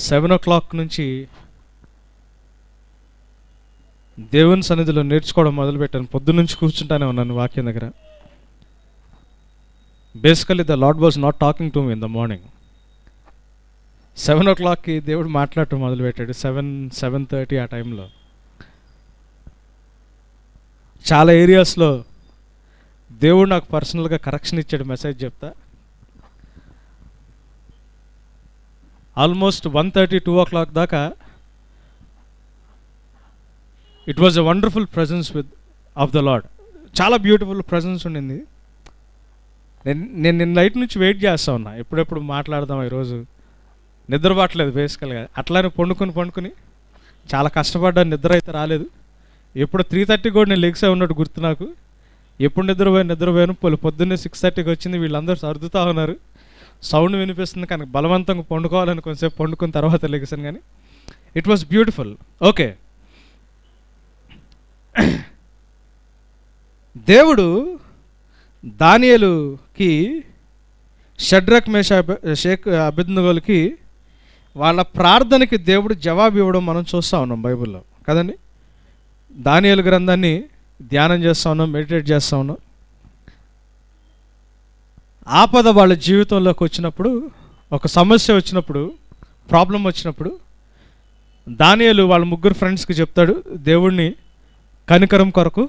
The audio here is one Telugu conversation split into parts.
7 o'clock నుంచి దేవుని సన్నిధిలో నేర్చుకోవడం మొదలుపెట్టాను. పొద్దున్నుంచి కూర్చుంటానే ఉన్నాను వాక్యం దగ్గర. Basically the lord was not talking to me in the morning. 7 o'clockకి దేవుడు మాట్లాడటం మొదలుపెట్టాడు. 7:30 ఆ టైంలో చాలా ఏరియాస్లో దేవుడు నాకు పర్సనల్గా కరెక్షన్ ఇచ్చాడు. మెసేజ్ చెప్తా ఆల్మోస్ట్ 1:30, 2 o'clock దాకా it was a wonderful presence of the lord. చాలా బ్యూటిఫుల్ ప్రజెన్స్ ఉండింది. నేను నిన్న నైట్ నుంచి వెయిట్ చేస్తా ఉన్నా, ఎప్పుడెప్పుడు మాట్లాడదాం. ఈరోజు నిద్రపట్టలేదు బేసికల్గా. అట్లానే పండుకుని చాలా కష్టపడ్డాను, నిద్ర అయితే రాలేదు. ఎప్పుడు 3:30 కూడా నేను లెగ్సే ఉన్నట్టు గుర్తు నాకు. ఎప్పుడు నిద్రపోయాను. పొద్దున్నే 6:30కి వచ్చింది. వీళ్ళందరూ సర్దుతూ ఉన్నారు, సౌండ్ వినిపిస్తుంది. కానీ బలవంతంగా పండుకోవాలని కొంచెంసేపు పండుకున్న తర్వాత లెగిసాను. కానీ ఇట్ వాస్ బ్యూటిఫుల్. ఓకే, దేవుడు దానియేలుకి, షడ్రక్ మేషక్ అబేద్నెగోలకి వాళ్ళ ప్రార్థనకి దేవుడు జవాబు ఇవ్వడం మనం చూస్తూ ఉన్నాం బైబిల్లో కదండి. దానియేలు గ్రంథాన్ని ధ్యానం చేస్తూ ఉన్నాం, మెడిటేట్ చేస్తూ ఉన్నాం. ఆపద వాళ్ళ జీవితంలోకి వచ్చినప్పుడు, ఒక సమస్య వచ్చినప్పుడు, ప్రాబ్లం వచ్చినప్పుడు దానియేలు వాళ్ళ ముగ్గురు ఫ్రెండ్స్కి చెప్తాడు, దేవుణ్ణి కనికరం కొరకు,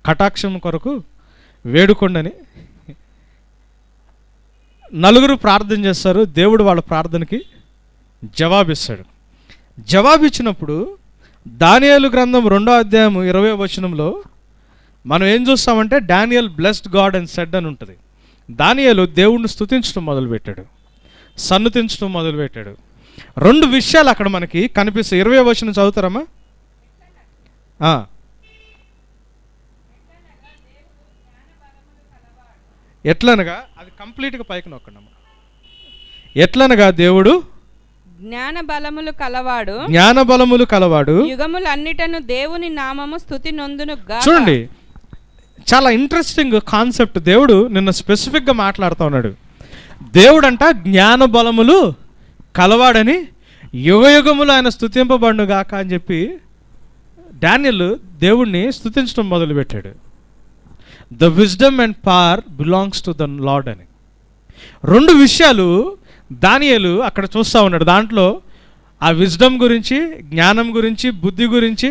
కటాక్షం కొరకు వేడుకొండని. నలుగురు ప్రార్థన చేస్తారు. దేవుడు వాళ్ళ ప్రార్థనకి జవాబిస్తాడు. జవాబిచ్చినప్పుడు దానియేలు గ్రంథం 2వ అధ్యాయం 20వ వచనంలో మనం ఏం చూస్తామంటే, Daniel blessed God and said అని ఉంటుంది. దానియేలు దేవుణ్ణి స్తుతించడం మొదలుపెట్టాడు, సన్నుతించడం మొదలుపెట్టాడు. 2 విషయాలు అక్కడ మనకి కనిపిస్తాయి. 20వ వచనం చదువుతారమ్మా. ఎట్లనగా, అది కంప్లీట్గా పైకి నొక్కండమ్మా. ఎట్లనగా దేవుడు జ్ఞాన బలములు కలవాడు, యుగములన్నిటను దేవుని నామము స్తుతి నొందును గాక. చూడండి, చాలా ఇంట్రెస్టింగ్ కాన్సెప్ట్. దేవుడు నిన్న స్పెసిఫిక్గా మాట్లాడుతూ ఉన్నాడు. దేవుడు అంట జ్ఞాన బలములు కలవాడని, యుగయుగములు ఆయన స్తుతింపబడును గాక అని చెప్పి డానియేల్ దేవుణ్ణి స్తుతించడం మొదలుపెట్టాడు. The wisdom and power belongs to the lord అని 2 విషయాలు దానియేలు అక్కడ చూస్తూ ఉన్నాడు. దాంట్లో ఆ విజ్డమ్ గురించి, జ్ఞానం గురించి, బుద్ధి గురించి,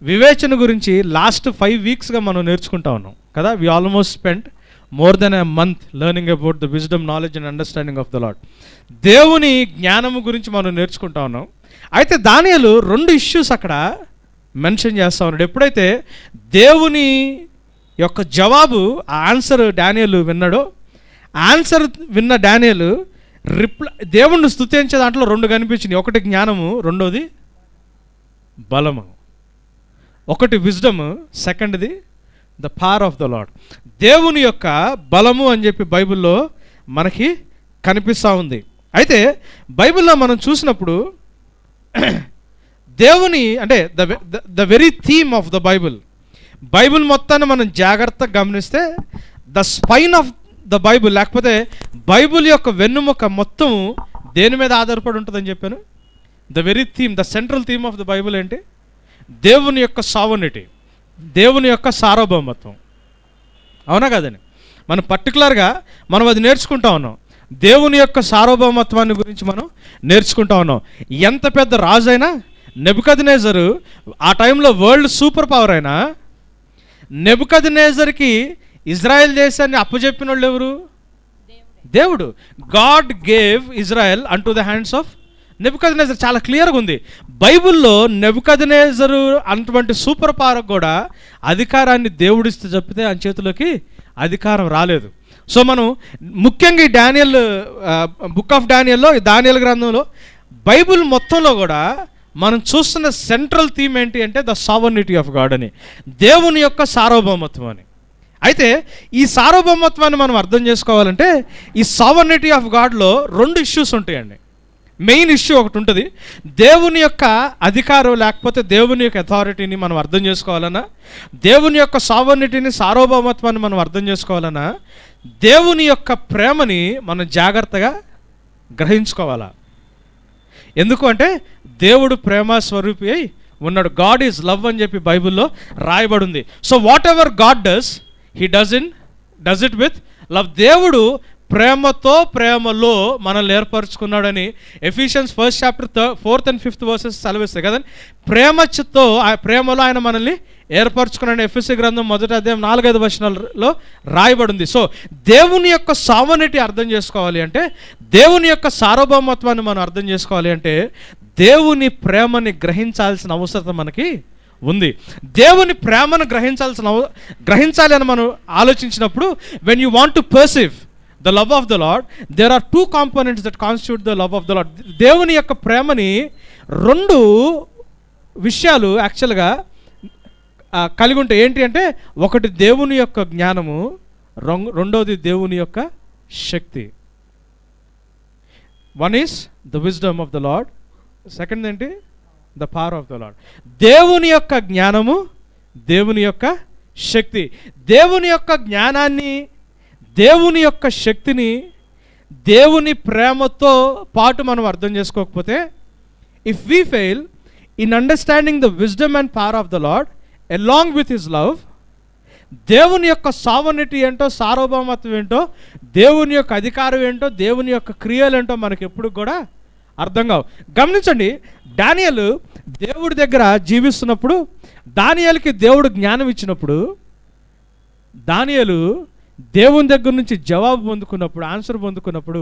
వివేచన గురించి లాస్ట్ 5 వీక్స్గా మనం నేర్చుకుంటా ఉన్నాం కదా. We almost spend more than a month learning about the wisdom, knowledge and understanding of the Lord. దేవుని జ్ఞానము గురించి మనం నేర్చుకుంటా ఉన్నాం. అయితే దానియేలు 2 ఇష్యూస్ అక్కడ మెన్షన్ చేస్తూ ఉన్నాడు. ఎప్పుడైతే దేవుని యొక్క జవాబు, ఆ ఆన్సర్ డానియేలు విన్నాడో, ఆన్సర్ విన్న డానియేలు దేవుణ్ణి స్తుతించే దాంట్లో 2 కనిపించినాయి. ఒకటి జ్ఞానము, రెండోది బలము. ఒకటి విజ్డమ్, సెకండ్ది the power of the Lord. దేవుని యొక్క బలము అని చెప్పి బైబిల్లో మనకి కనిపిస్తూ ఉంది. అయితే బైబిల్లో మనం చూసినప్పుడు దేవుని అంటే the very theme of the Bible మొత్తాన్ని మనం జాగ్రత్తగా గమనిస్తే, the spine of the Bible, లేకపోతే బైబిల్ యొక్క వెన్నుముక మొత్తం దేని మీద ఆధారపడి ఉంటుందని చెప్పాను. The very theme, the central theme of the Bible ఏంటి? దేవుని యొక్క సావర్నిటీ, దేవుని యొక్క సార్వభౌమత్వం. అవునా కదండి? మనం పర్టికులర్గా మనం అది నేర్చుకుంటా ఉన్నాం. దేవుని యొక్క సార్వభౌమత్వాన్ని గురించి మనం నేర్చుకుంటా ఉన్నాం. ఎంత పెద్ద రాజు అయినా, నెబుకద్నెజరు ఆ టైంలో వరల్డ్ సూపర్ పవర్ అయినా, నెబుకద్నెజర్కి ఇజ్రాయెల్ దేశాన్ని అప్పచెప్పిన వాళ్ళు ఎవరు? దేవుడు. God gave Israel unto the hands of Nebuchadnezzar. చాలా క్లియర్గా ఉంది బైబిల్లో. నెబుకద్నెజరు అటువంటి సూపర్ పవర్ కూడా అధికారాన్ని దేవుడిస్తే తప్పితే ఆయన చేతిలోకి అధికారం రాలేదు. సో మనం ముఖ్యంగా ఈ డానియల్ బుక్ ఆఫ్ డానియల్లో, దానియేలు గ్రంథంలో, బైబిల్ మొత్తంలో కూడా మనం చూస్తున్న సెంట్రల్ థీమ్ ఏంటి అంటే ద సావర్నిటీ ఆఫ్ గాడ్ అని, దేవుని యొక్క సార్వభౌమత్వం అని. అయితే ఈ సార్వభౌమత్వాన్ని మనం అర్థం చేసుకోవాలంటే, ఈ సావర్నిటీ ఆఫ్ గాడ్లో 2 ఇష్యూస్ ఉంటాయండి. మెయిన్ ఇష్యూ ఒకటి ఉంటుంది. దేవుని యొక్క అధికారం లేకపోతే దేవుని యొక్క అథారిటీని మనం అర్థం చేసుకోవాలన్నా, దేవుని యొక్క సావర్నిటీని, సార్వభౌమత్వాన్ని మనం అర్థం చేసుకోవాలన్నా, దేవుని యొక్క ప్రేమని మనం జాగ్రత్తగా గ్రహించుకోవాలా. ఎందుకు అంటే దేవుడు ప్రేమ స్వరూపి అయి ఉన్నాడు. గాడ్ ఈజ్ లవ్ అని చెప్పి బైబిల్లో రాయబడింది. So whatever God does, he does it with love. దేవుడు ప్రేమలో మనల్ని ఏర్పరచుకున్నాడని Ephesians 1st chapter 4th and 5th verses సెలవిస్తాయి కదండి. ప్రేమలో ఆయన మనల్ని ఏర్పరచుకున్నాడని ఎఫెసీ గ్రంథం 1వ అధ్యాయం 4-5 వచనాలలో రాయబడింది. సో దేవుని యొక్క సావనిటీ అర్థం చేసుకోవాలి అంటే, దేవుని యొక్క సార్వభౌమత్వాన్ని మనం అర్థం చేసుకోవాలి అంటే, దేవుని ప్రేమని గ్రహించాల్సిన అవసరం మనకి ఉంది. దేవుని ప్రేమను గ్రహించాలి అని మనం ఆలోచించినప్పుడు, when you want to perceive the love of the Lord, there are two components that constitute the love of the Lord. దేవుని యొక్క ప్రేమని 2 విషయాలు యాక్చువల్గా కలిగి ఉంటాయి. ఏంటి అంటే, ఒకటి దేవుని యొక్క జ్ఞానము, రెండోది దేవుని యొక్క శక్తి. One is the wisdom of the Lord, second ఏంటి, the power of the Lord. దేవుని యొక్క జ్ఞానము, దేవుని యొక్క శక్తి. దేవుని యొక్క జ్ఞానాన్ని, దేవుని యొక్క శక్తిని దేవుని ప్రేమతో పాటు మనం అర్థం చేసుకోకపోతే, if we fail in understanding the wisdom and power of the Lord along with his love, దేవుని యొక్క సావర్నిటీ ఏంటో, సార్వభౌమత్వం ఏంటో, దేవుని యొక్క అధికారం ఏంటో, దేవుని యొక్క క్రియలు ఏంటో మనకి ఎప్పుడు కూడా అర్థం కావు. గమనించండి, దానియేలు దేవుడి దగ్గర జీవిస్తున్నప్పుడు, దానియేలుకి దేవుడు జ్ఞానం ఇచ్చినప్పుడు, దానియేలు దేవుని దగ్గర నుంచి జవాబు పొందుకున్నప్పుడు, ఆన్సర్ పొందుకున్నప్పుడు,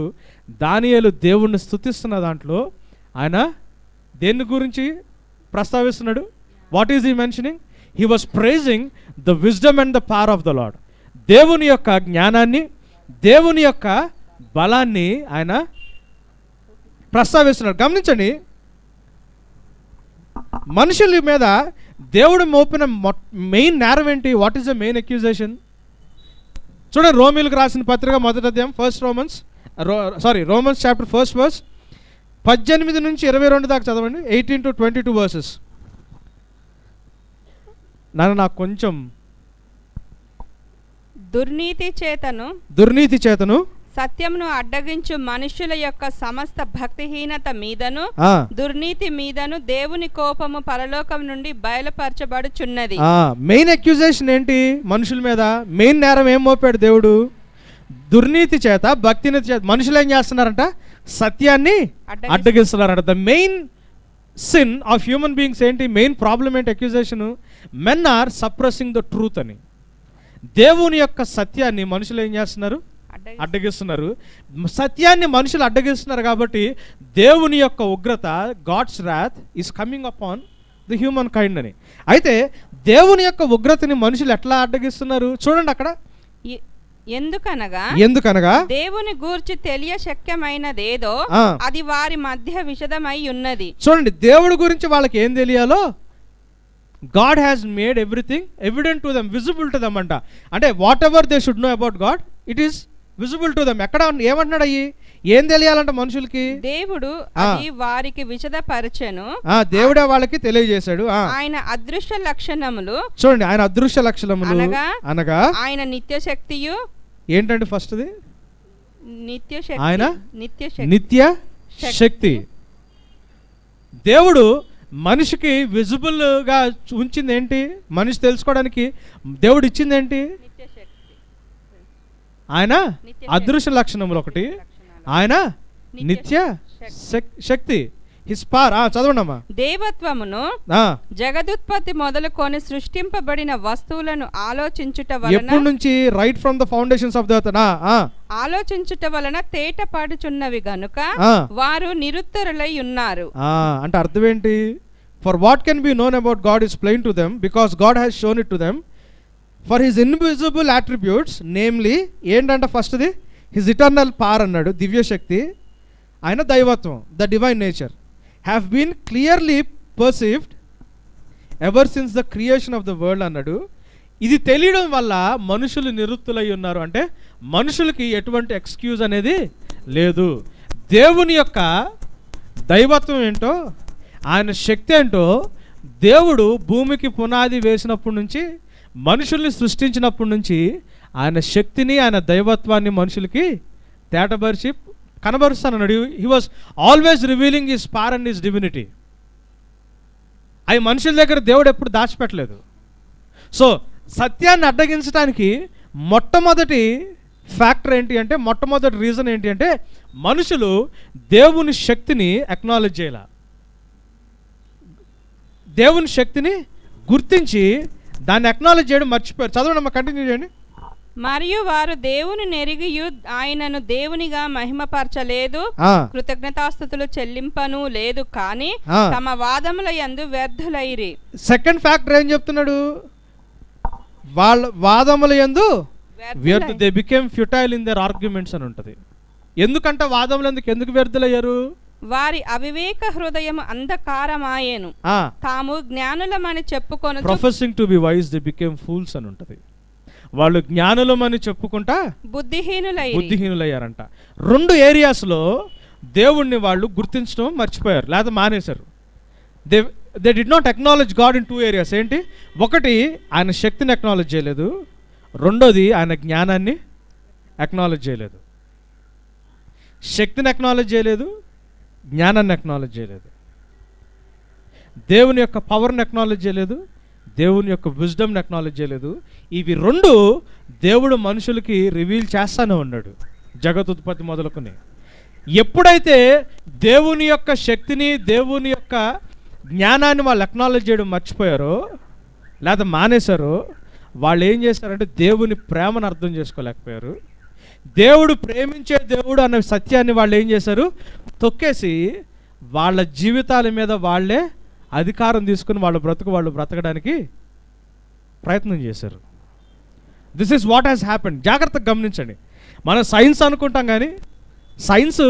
దానియేలు దేవుణ్ణి స్తుతిస్తున్న దాంట్లో ఆయన దేని గురించి ప్రస్తావిస్తున్నాడు? What is he mentioning? He was praising the wisdom and the power of the Lord. దేవుని యొక్క జ్ఞానాన్ని, దేవుని యొక్క బలాన్ని ఆయన ప్రస్తావిస్తున్నాడు. గమనించండి, మనుషుల మీద దేవుడు మోపిన మెయిన్ నేరం ఏంటి? What is the main accusation? చూడండి, రోమీలకు రాసిన పత్రిక 1వ అధ్యాయం రోమన్స్ చాప్టర్ 1st verse 18 నుంచి 22 దాకా చదవండి. 18 to 22 verses. నాకు కొంచెం దుర్నీతి చేతను సత్యమును అడ్డగించు మనుషుల యొక్క సమస్త భక్తిహీనత మీదను, దుర్నీతి మీదను దేవుని కోపము పరలోకం నుండి బయలుపరచబడుచున్నది. మెయిన్ అక్యూజేషన్ ఏంటి? మనుషుల మీద మెయిన్ నేరం ఏం మోపాడు దేవుడు? దుర్నీతి చేత, భక్తినీతి చేత. మనుషులు ఏం చేస్తున్నారంట? సత్యాన్ని అడ్డగిస్తున్నారంట. The main sin of human beings ఏంటి? మెయిన్ ప్రాబ్లం ఏంటి? Accusation, men are suppressing the truth అని. దేవుని యొక్క సత్యాన్ని మనుషులు ఏం చేస్తున్నారు? అడ్డగిస్తున్నారు. సత్యాన్ని మనుషులు అడ్డగిస్తున్నారు కాబట్టి దేవుని యొక్క ఉగ్రత, God's wrath is coming upon the humankind అని. అయితే దేవుని యొక్క ఉగ్రతని మనుషులు ఎట్లా అడ్డగిస్తున్నారు? చూడండి అక్కడ, ఎందుకనగా దేవుని గూర్చి తెలియశక్యమైనదేదో అది వారి మధ్య విషదమై ఉన్నది. చూడండి, దేవుడి గురించి వాళ్ళకి ఏం తెలియాలో God has made everything evident to them, visible to them అంట. అంటే what ever they should know about God, it is visible to them. ఎక్కడ ఏమంటున్నాడు? ఏం తెలియాలంట మనుషులకి? దేవుడు అది వారికి విశదపరచెను. దేవుడే వాళ్ళకి తెలియజేశాడు. ఆయన అదృశ్య లక్షణములు. చూడండి, ఆయన అదృశ్య లక్షణములు అనగా ఆయన నిత్య శక్తియు. ఏంటంటే ఫస్ట్ది నిత్య శక్తి. ఆయన నిత్య శక్తి. దేవుడు మనిషికి విజిబుల్గా ఉంచింది ఏంటి? మనిషి తెలుసుకోవడానికి దేవుడు ఇచ్చింది ఏంటి? ఆయన అదృశ్య లక్షణములు ఒకటి, ఆయన నిత్య శక్తి, హిస్ పవర్. చదవండి అమ్మా. దేవత్వమును, జగదుత్పత్తి మొదలుకొని సృష్టింపబడిన వస్తువులను ఆలోచించుట వలన, ఎప్పటి నుంచి? Right from the foundations of the earth. ఆలోచించుట వలన తేటపడుచున్నవి గనుక వారు నిరుత్తరులై ఉన్నారు. అంటే అర్థం ఏంటి? For what can be known about God is plain to them because God has shown it to them. For his invisible attributes, namely ఏంటంటే ఫస్ట్ది హిజ్ ఇటర్నల్ పవర్ అన్నాడు, దివ్యశక్తి. ఆయన దైవత్వం, the divine nature, have been clearly perceived ever since the creation of the world అన్నాడు. ఇది తెలియడం వల్ల మనుషులు నిరుత్తులై ఉన్నారు. అంటే మనుషులకి ఎటువంటి ఎక్స్క్యూజ్ అనేది లేదు. దేవుని యొక్క దైవత్వం ఏంటో, ఆయన శక్తి ఏంటో, దేవుడు భూమికి పునాది వేసినప్పటి నుంచి, మనుషుల్ని సృష్టించినప్పటి నుంచి ఆయన శక్తిని, ఆయన దైవత్వాన్ని మనుషులకి తేటపరిచి కనబరుస్తానన్నాడు. He was always revealing his power and his divinity. అవి మనుషుల దగ్గర దేవుడు ఎప్పుడు దాచిపెట్టలేదు. సో సత్యాన్ని అడ్డగించడానికి మొట్టమొదటి ఫ్యాక్టర్ ఏంటి అంటే, మొట్టమొదటి రీజన్ ఏంటి అంటే, మనుషులు దేవుని శక్తిని అక్నాలెడ్జ్ చేయాల, దేవుని శక్తిని గుర్తించి దాన్ని అక్నాలెడ్జ్ చేయడం మర్చిపోయారు. చదవండి, కంటిన్యూ చేయండి. మరియు వారు దేవుని నెరిగియు ఆయనను దేవునిగా మహిమపరచలేదు, కృతజ్ఞతాస్తుతులు చెల్లింపను లేదు, కానీ తమ వాదముల యందు వ్యర్థులైరి. సెకండ్ ఫ్యాక్టర్ ఏం చెప్తున్నాడు? వాళ్ళ వాదముల యందు వ్యర్థ, they became futile in there arguments అని ఉంటుంది. ఎందుకంటే వాదములు ఎందుకు వ్యర్థులయ్యారు? వారి అవివేక హృదయం అంధకారమాయేను, తాము జ్ఞానులమని చెప్పుకొను. Professing to be wise they became fools అని ఉంటుంది. వాళ్ళు జ్ఞానులమని చెప్పుకుంటా బుద్ధిహీనులయ్యారంట. 2 ఏరియాస్లో దేవుణ్ణి వాళ్ళు గుర్తించడం మర్చిపోయారు, లేదా మానేశారు. They did not acknowledge God in 2 areas. ఏంటి? ఒకటి, ఆయన శక్తిని అక్నాలెడ్జ్ చేయలేదు. రెండోది, ఆయన జ్ఞానాన్ని అక్నాలెడ్జ్ చేయలేదు. శక్తిని అక్నాలెడ్జ్ చేయలేదు, జ్ఞానాన్ని అక్నాలెడ్జ్ చేయలేదు. దేవుని యొక్క పవర్ని అక్నాలెడ్జ్ చేయలేదు, దేవుని యొక్క విజ్డమ్ని అక్నాలెడ్జ్ చేయలేదు. ఇవి 2 దేవుడు మనుషులకి రివీల్ చేస్తానే ఉన్నాడు జగతుత్పత్తి మొదలుకొని. ఎప్పుడైతే దేవుని యొక్క శక్తిని, దేవుని యొక్క జ్ఞానాన్ని వాళ్ళు అక్నాలెడ్జ్ చేయడం మర్చిపోయారో లేదా మానేశారో, వాళ్ళు ఏం చేశారంటే దేవుని ప్రేమను అర్థం చేసుకోలేకపోయారు. దేవుడు ప్రేమించే దేవుడు అన్న సత్యాన్ని వాళ్ళు ఏం చేశారు? తొక్కేసి వాళ్ళ జీవితాల మీద వాళ్ళే అధికారం తీసుకుని వాళ్ళు బ్రతకడానికి ప్రయత్నం చేశారు. This is what has happened. జాగ్రత్తగా గమనించండి. మనం సైన్స్ అనుకుంటాం, కానీ సైన్స్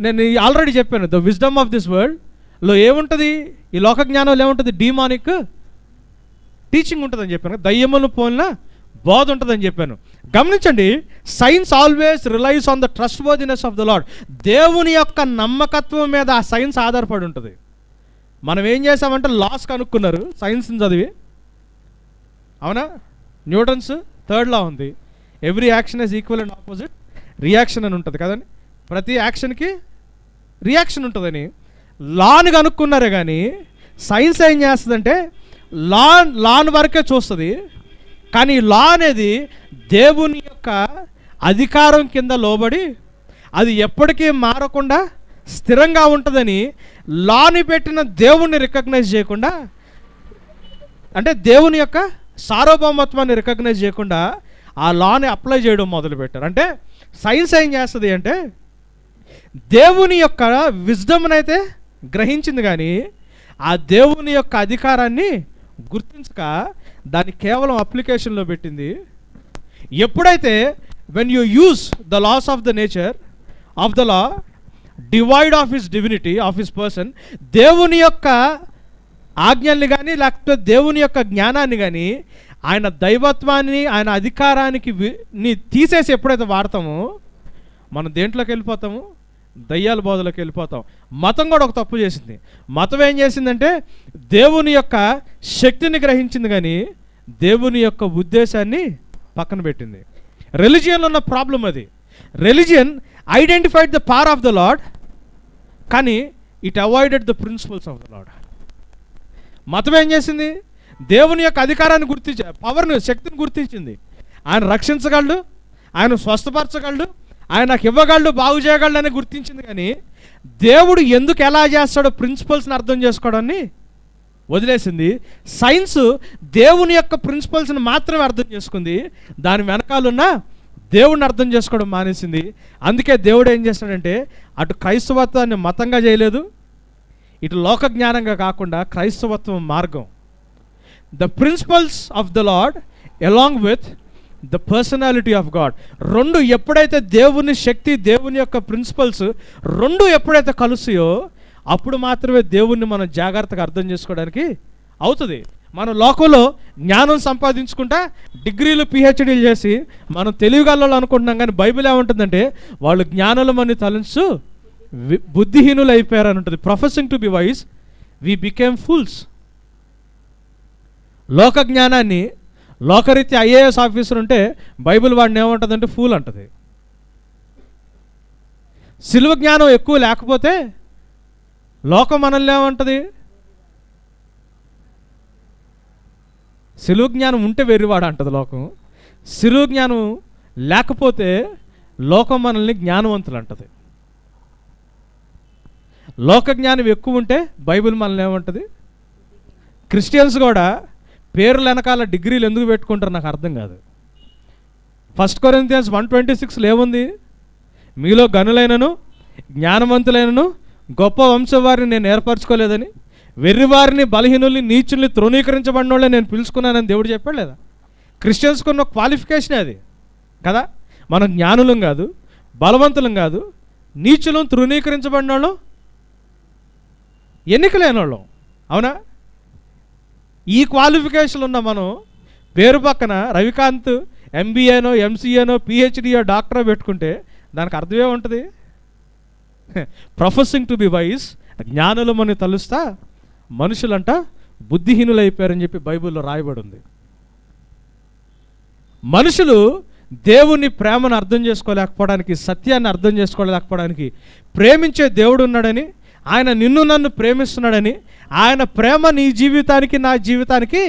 నేను ఆల్రెడీ చెప్పాను, ద విజ్డమ్ ఆఫ్ దిస్ వరల్డ్లో ఏముంటుంది? ఈ లోక జ్ఞానంలో ఏముంటుంది? డీమానిక్ టీచింగ్ ఉంటుందని చెప్పాను, దయ్యములను పోలిన బోధ ఉంటుందని చెప్పాను. గమనించండి, science always relies on the trustworthiness of the Lord. దేవుని యొక్క నమ్మకత్వం మీద ఆ సైన్స్ ఆధారపడి ఉంటుంది. మనం ఏం చేసామంటే లాస్ కనుక్కున్నారు సైన్స్ని చదివి, అవునా? న్యూటన్స్ 3rd లా ఉంది, every action is equal and opposite reaction అని ఉంటుంది కదండి. ప్రతి యాక్షన్కి రియాక్షన్ ఉంటుందని లాని కనుక్కున్నారే. కానీ సైన్స్ ఏం చేస్తుందంటే లాన్ వరకే చూస్తుంది, కానీ లా అనేది దేవుని యొక్క అధికారం కింద లోబడి అది ఎప్పటికీ మారకుండా స్థిరంగా ఉంటుందని లాని పెట్టిన దేవుణ్ణి రికగ్నైజ్ చేయకుండా, అంటే దేవుని యొక్క సార్వభౌమత్వాన్ని రికగ్నైజ్ చేయకుండా ఆ లాని అప్లై చేయడం మొదలుపెట్టారు. అంటే సైన్స్ ఏం చేస్తుంది అంటే దేవుని యొక్క విజ్డమ్ని అయితే గ్రహించింది, కానీ ఆ దేవుని యొక్క అధికారాన్ని గుర్తించక దాన్ని కేవలం అప్లికేషన్లో పెట్టింది. ఎప్పుడైతే when you use the laws of the nature of the law divide of his divinity of his person, దేవుని యొక్క ఆజ్ఞల్ని కానీ లేకపోతే దేవుని యొక్క జ్ఞానాన్ని కానీ ఆయన దైవత్వాన్ని ఆయన అధికారానికి తీసేసి ఎప్పుడైతే వాడతామో మనం దేంట్లోకి వెళ్ళిపోతాము? దయ్యాల బోధలోకి వెళ్ళిపోతాం. మతం కూడా ఒక తప్పు చేసింది. మతం ఏం చేసిందంటే దేవుని యొక్క శక్తిని గ్రహించింది, కానీ దేవుని యొక్క ఉద్దేశాన్ని పక్కన పెట్టింది. రిలిజియన్లో ఉన్న ప్రాబ్లం అది. Religion identified the power of the Lord, కానీ it avoided the principles of the Lord. మతం ఏం చేసింది? దేవుని యొక్క అధికారాన్ని పవర్ని, శక్తిని గుర్తించింది. ఆయన రక్షించగలడు, ఆయన స్వస్థపరచగలడు, ఆయన నాకు ఇవ్వగలడు, బాగు చేయగలడు అని గుర్తించింది. కానీ దేవుడు ఎందుకు ఎలా చేస్తాడో ప్రిన్సిపల్స్ని అర్థం చేసుకోవడాన్ని వదిలేసింది. సైన్స్ దేవుని యొక్క ప్రిన్సిపల్స్ని మాత్రమే అర్థం చేసుకుంది, దాని వెనకాలన్న దేవుడిని అర్థం చేసుకోవడం మానేసింది. అందుకే దేవుడు ఏం చేస్తాడంటే అటు క్రైస్తవత్వాన్ని మతంగా చేయలేదు, ఇటు లోక జ్ఞానంగా కాకుండా క్రైస్తవత్వం మార్గం. The principles of the Lord along with the personality of God, 2 ఎప్పుడైతే దేవుని శక్తి, దేవుని యొక్క ప్రిన్సిపల్స్ 2 ఎప్పుడైతే కలుస్తాయో అప్పుడు మాత్రమే దేవుణ్ణి మనం జాగ్రత్తగా అర్థం చేసుకోవడానికి అవుతుంది. మనం లోకంలో జ్ఞానం సంపాదించుకుంటా డిగ్రీలు పిహెచ్డీలు చేసి మనం తెలివిగలలో అనుకుంటున్నాం, కానీ బైబిల్ ఏమంటుందంటే వాళ్ళు జ్ఞానులమని తలంచు బుద్ధిహీనులు అయిపోయారు అని ఉంటుంది. Professing to be wise we became fools. లోక జ్ఞానాన్ని లోకరీత్యా ఐఏఎస్ ఆఫీసర్ ఉంటే బైబిల్ వాడిని ఏమంటుందంటే ఫూల్ అంటుంది. సిలువ జ్ఞానం ఎక్కువ లేకపోతే లోకం మనల్ని ఏమంటుంది? సిలువ జ్ఞానం ఉంటే వెర్రివాడు అంటది లోకం. సిలువ జ్ఞానం లేకపోతే లోకం మనల్ని జ్ఞానవంతులు అంటది. లోక జ్ఞానం ఎక్కువ ఉంటే బైబిల్ మనల్ని ఏమంటుంది? క్రిస్టియన్స్ కూడా పేర్ల వెనకాల డిగ్రీలు ఎందుకు పెట్టుకుంటారు నాకు అర్థం కాదు. 1 Corinthians 1:26 ఏముంది? మీలో గనులైనను జ్ఞానవంతులైనను గొప్ప వంశవారిని నేను ఏర్పరచుకోలేదని, వెర్రివారిని బలహీనుల్ని నీచుల్ని తృణీకరించబడిన వాళ్ళే నేను పిలుచుకున్నానని దేవుడు చెప్పాడు లేదా? క్రిస్టియన్స్కి ఉన్న క్వాలిఫికేషనే అది కదా. మనం జ్ఞానులం కాదు, బలవంతులం కాదు, నీచులం, తృణీకరించబడిన వాళ్ళం, ఎన్నిక లేని వాళ్ళం. అవునా? ఈ క్వాలిఫికేషన్లు ఉన్న మనం పేరు పక్కన రవికాంత్ MBAనో MCAనో PhDయో డాక్టరో పెట్టుకుంటే దానికి అర్థమే ఉంటుంది? ప్రొఫెసింగ్ టు బి వైస్, జ్ఞానులమని తలుస్తా మనుషులంట బుద్ధిహీనులు అయిపోయారని చెప్పి బైబిల్లో రాయబడి ఉంది. మనుషులు దేవుని ప్రేమను అర్థం చేసుకోలేకపోవడానికి, సత్యాన్ని అర్థం చేసుకోలేకపోవడానికి, ప్రేమించే దేవుడు ఉన్నాడని, ఆయన నిన్ను నన్ను ప్రేమిస్తున్నాడని, ఆయన ప్రేమ నీ జీవితానికి నా జీవితానికి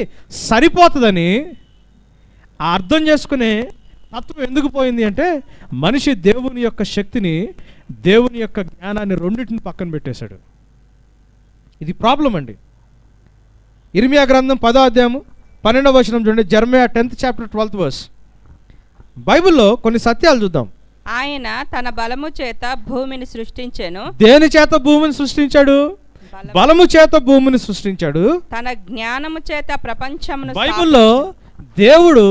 సరిపోతుందని అర్థం చేసుకునే తత్వం ఎందుకు పోయింది అంటే, మనిషి దేవుని యొక్క శక్తిని, దేవుని యొక్క జ్ఞానాన్ని రెండింటిని పక్కన పెట్టేశాడు. ఇది ప్రాబ్లం అండి. ఇర్మియా గ్రంథం 10వ అధ్యాయము 12వ వచనం చూడండి. Jeremiah 10th chapter 12th verse. బైబిల్లో కొన్ని సత్యాలు చూద్దాం. ఆయన తన బలము చేత భూమిని సృష్టించెను. దేని చేత భూమిని సృష్టించాడు? బలము చేత భూమిని సృష్టించాడు. తన జ్ఞానము చేత ప్రపంచమును. బైబిల్లో దేవుడు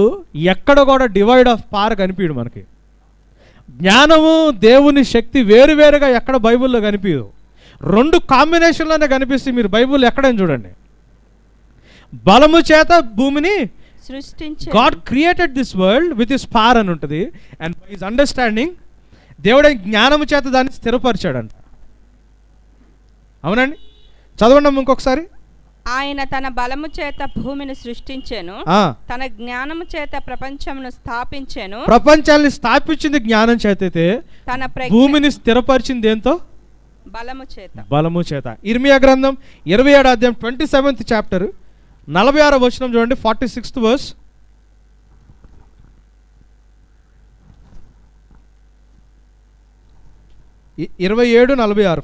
ఎక్కడ కూడా డివైడ్ ఆఫ్ పార్ కనిపించడు మనకి. జ్ఞానము దేవుని శక్తి వేరువేరుగా ఎక్కడ బైబిల్లో కనిపించదు. రెండు కాంబినేషన్లోనే కనిపిస్తే మీరు బైబిల్ ఎక్కడైనా చూడండి. బలము చేత భూమిని సృష్టించాడు. God created this world with his power అని ఉంటుంది. అండ్ బై హిస్ అండర్స్టాండింగ్ దేవుడు జ్ఞానము చేత దాన్ని స్థిరపరిచాడంట. అవునండి, చదవండి ఇంకొకసారి. ఆయన తన బలము చేత భూమిని సృష్టించెను, తన జ్ఞానము చేత ప్రపంచమును స్థాపించెను. ప్రపంచాన్ని స్థాపించింది జ్ఞానం చేత అయితే, తన భూమిని స్థిరపరిచింది దేంతో? బలము చేత. బలము చేత. ఇర్మియా గ్రంథం 27వ అధ్యాయం 27th chapter 46వ వచనం చూడండి. 46th verse. ఈ 27,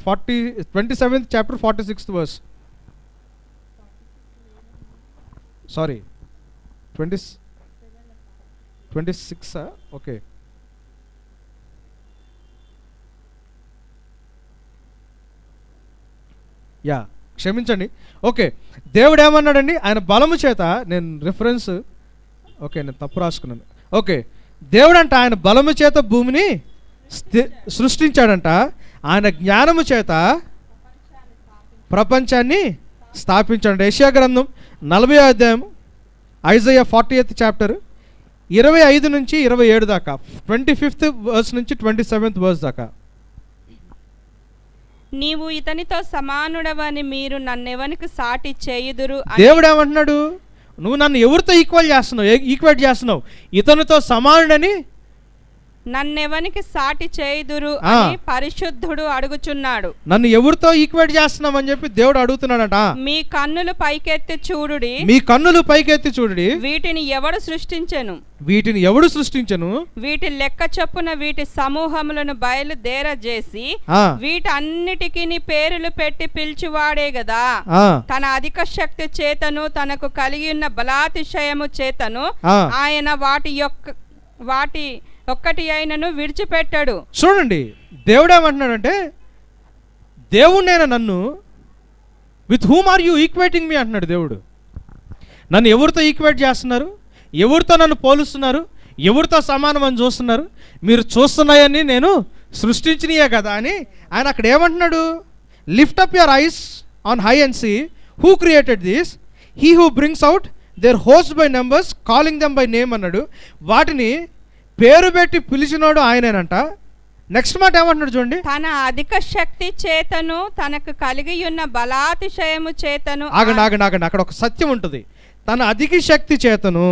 46 27th chapter 46th verse. Sorry 26 okay. Yeah, క్షమించండి. ఓకే, దేవుడు ఏమన్నాడండి? ఆయన బలము చేత, నేను రిఫరెన్స్ ఓకే నేను తప్పు రాసుకున్నాను. ఓకే, దేవుడు అంట ఆయన బలము చేత భూమిని సృష్టించాడంట, ఆయన జ్ఞానము చేత ప్రపంచాన్ని స్థాపించాడు. యెషయా గ్రంథం 40వ అధ్యాయం, ఐజయా 40th chapter 25 నుంచి 27 దాకా, 25th verse నుంచి 27th verse దాకా. నీవు ఇతనితో సమానుడవని మీరు నన్నెవనికి సాటి చేయుదురు. దేవుడు ఏమంటున్నాడు? నువ్వు నన్ను ఎవరితో ఈక్వేట్ చేస్తున్నావు? ఇతనితో సమానుడని నన్నెవనికి సాటి చేయుదురు అని పరిశుద్ధుడు అడుగుచున్నాడు. నన్ను ఎవరితో ఈక్వేట్ చేస్తున్నావు అని చెప్పి దేవుడు అడుగుతున్నాడట. మీ కన్నులు పైకెత్తి చూడుడి, మీ కన్నులు పైకెత్తి చూడుడి. వీటిని ఎవడు సృష్టించెను? వీటిని ఎవడు సృష్టించెను? వీటి లెక్క చొప్పున వీటి సమూహములను బయలుదేరజేసి వీటన్నిటికీ పేరులు పెట్టి పిలిచివాడే గదా. తన అధిక శక్తి చేతను తనకు కలిగి ఉన్న బలాతిశయము చేతను ఆయన వాటి ఒక్కటి అయినను విడిచిపెట్టాడు. చూడండి, దేవుడు ఏమంటున్నాడంటే, దేవుడైనా నన్ను with whom are you equating me అంటున్నాడు దేవుడు. నన్ను ఎవరితో ఈక్వేట్ చేస్తున్నారు? ఎవరితో నన్ను పోలుస్తున్నారు? ఎవరితో సమానం అని చూస్తున్నారు? మీరు చూస్తున్నాయని నేను సృష్టించినయే కదా అని ఆయన అక్కడ ఏమంటున్నాడు? Lift up your eyes on high and see who created this, he who brings out their host by numbers calling them by name అన్నాడు. వాటిని పేరు పెట్టి పిలిచినాడు ఆయనేనంట. నెక్స్ట్ మాట ఏమంటున్నాడు చూడండి. తన అధిక శక్తి చేతను తనకు కలిగి ఉన్న బలాతిశయము చేతను. ఆగండి, అక్కడ ఒక సత్యం ఉంటుంది. తన అధిక శక్తి చేతను,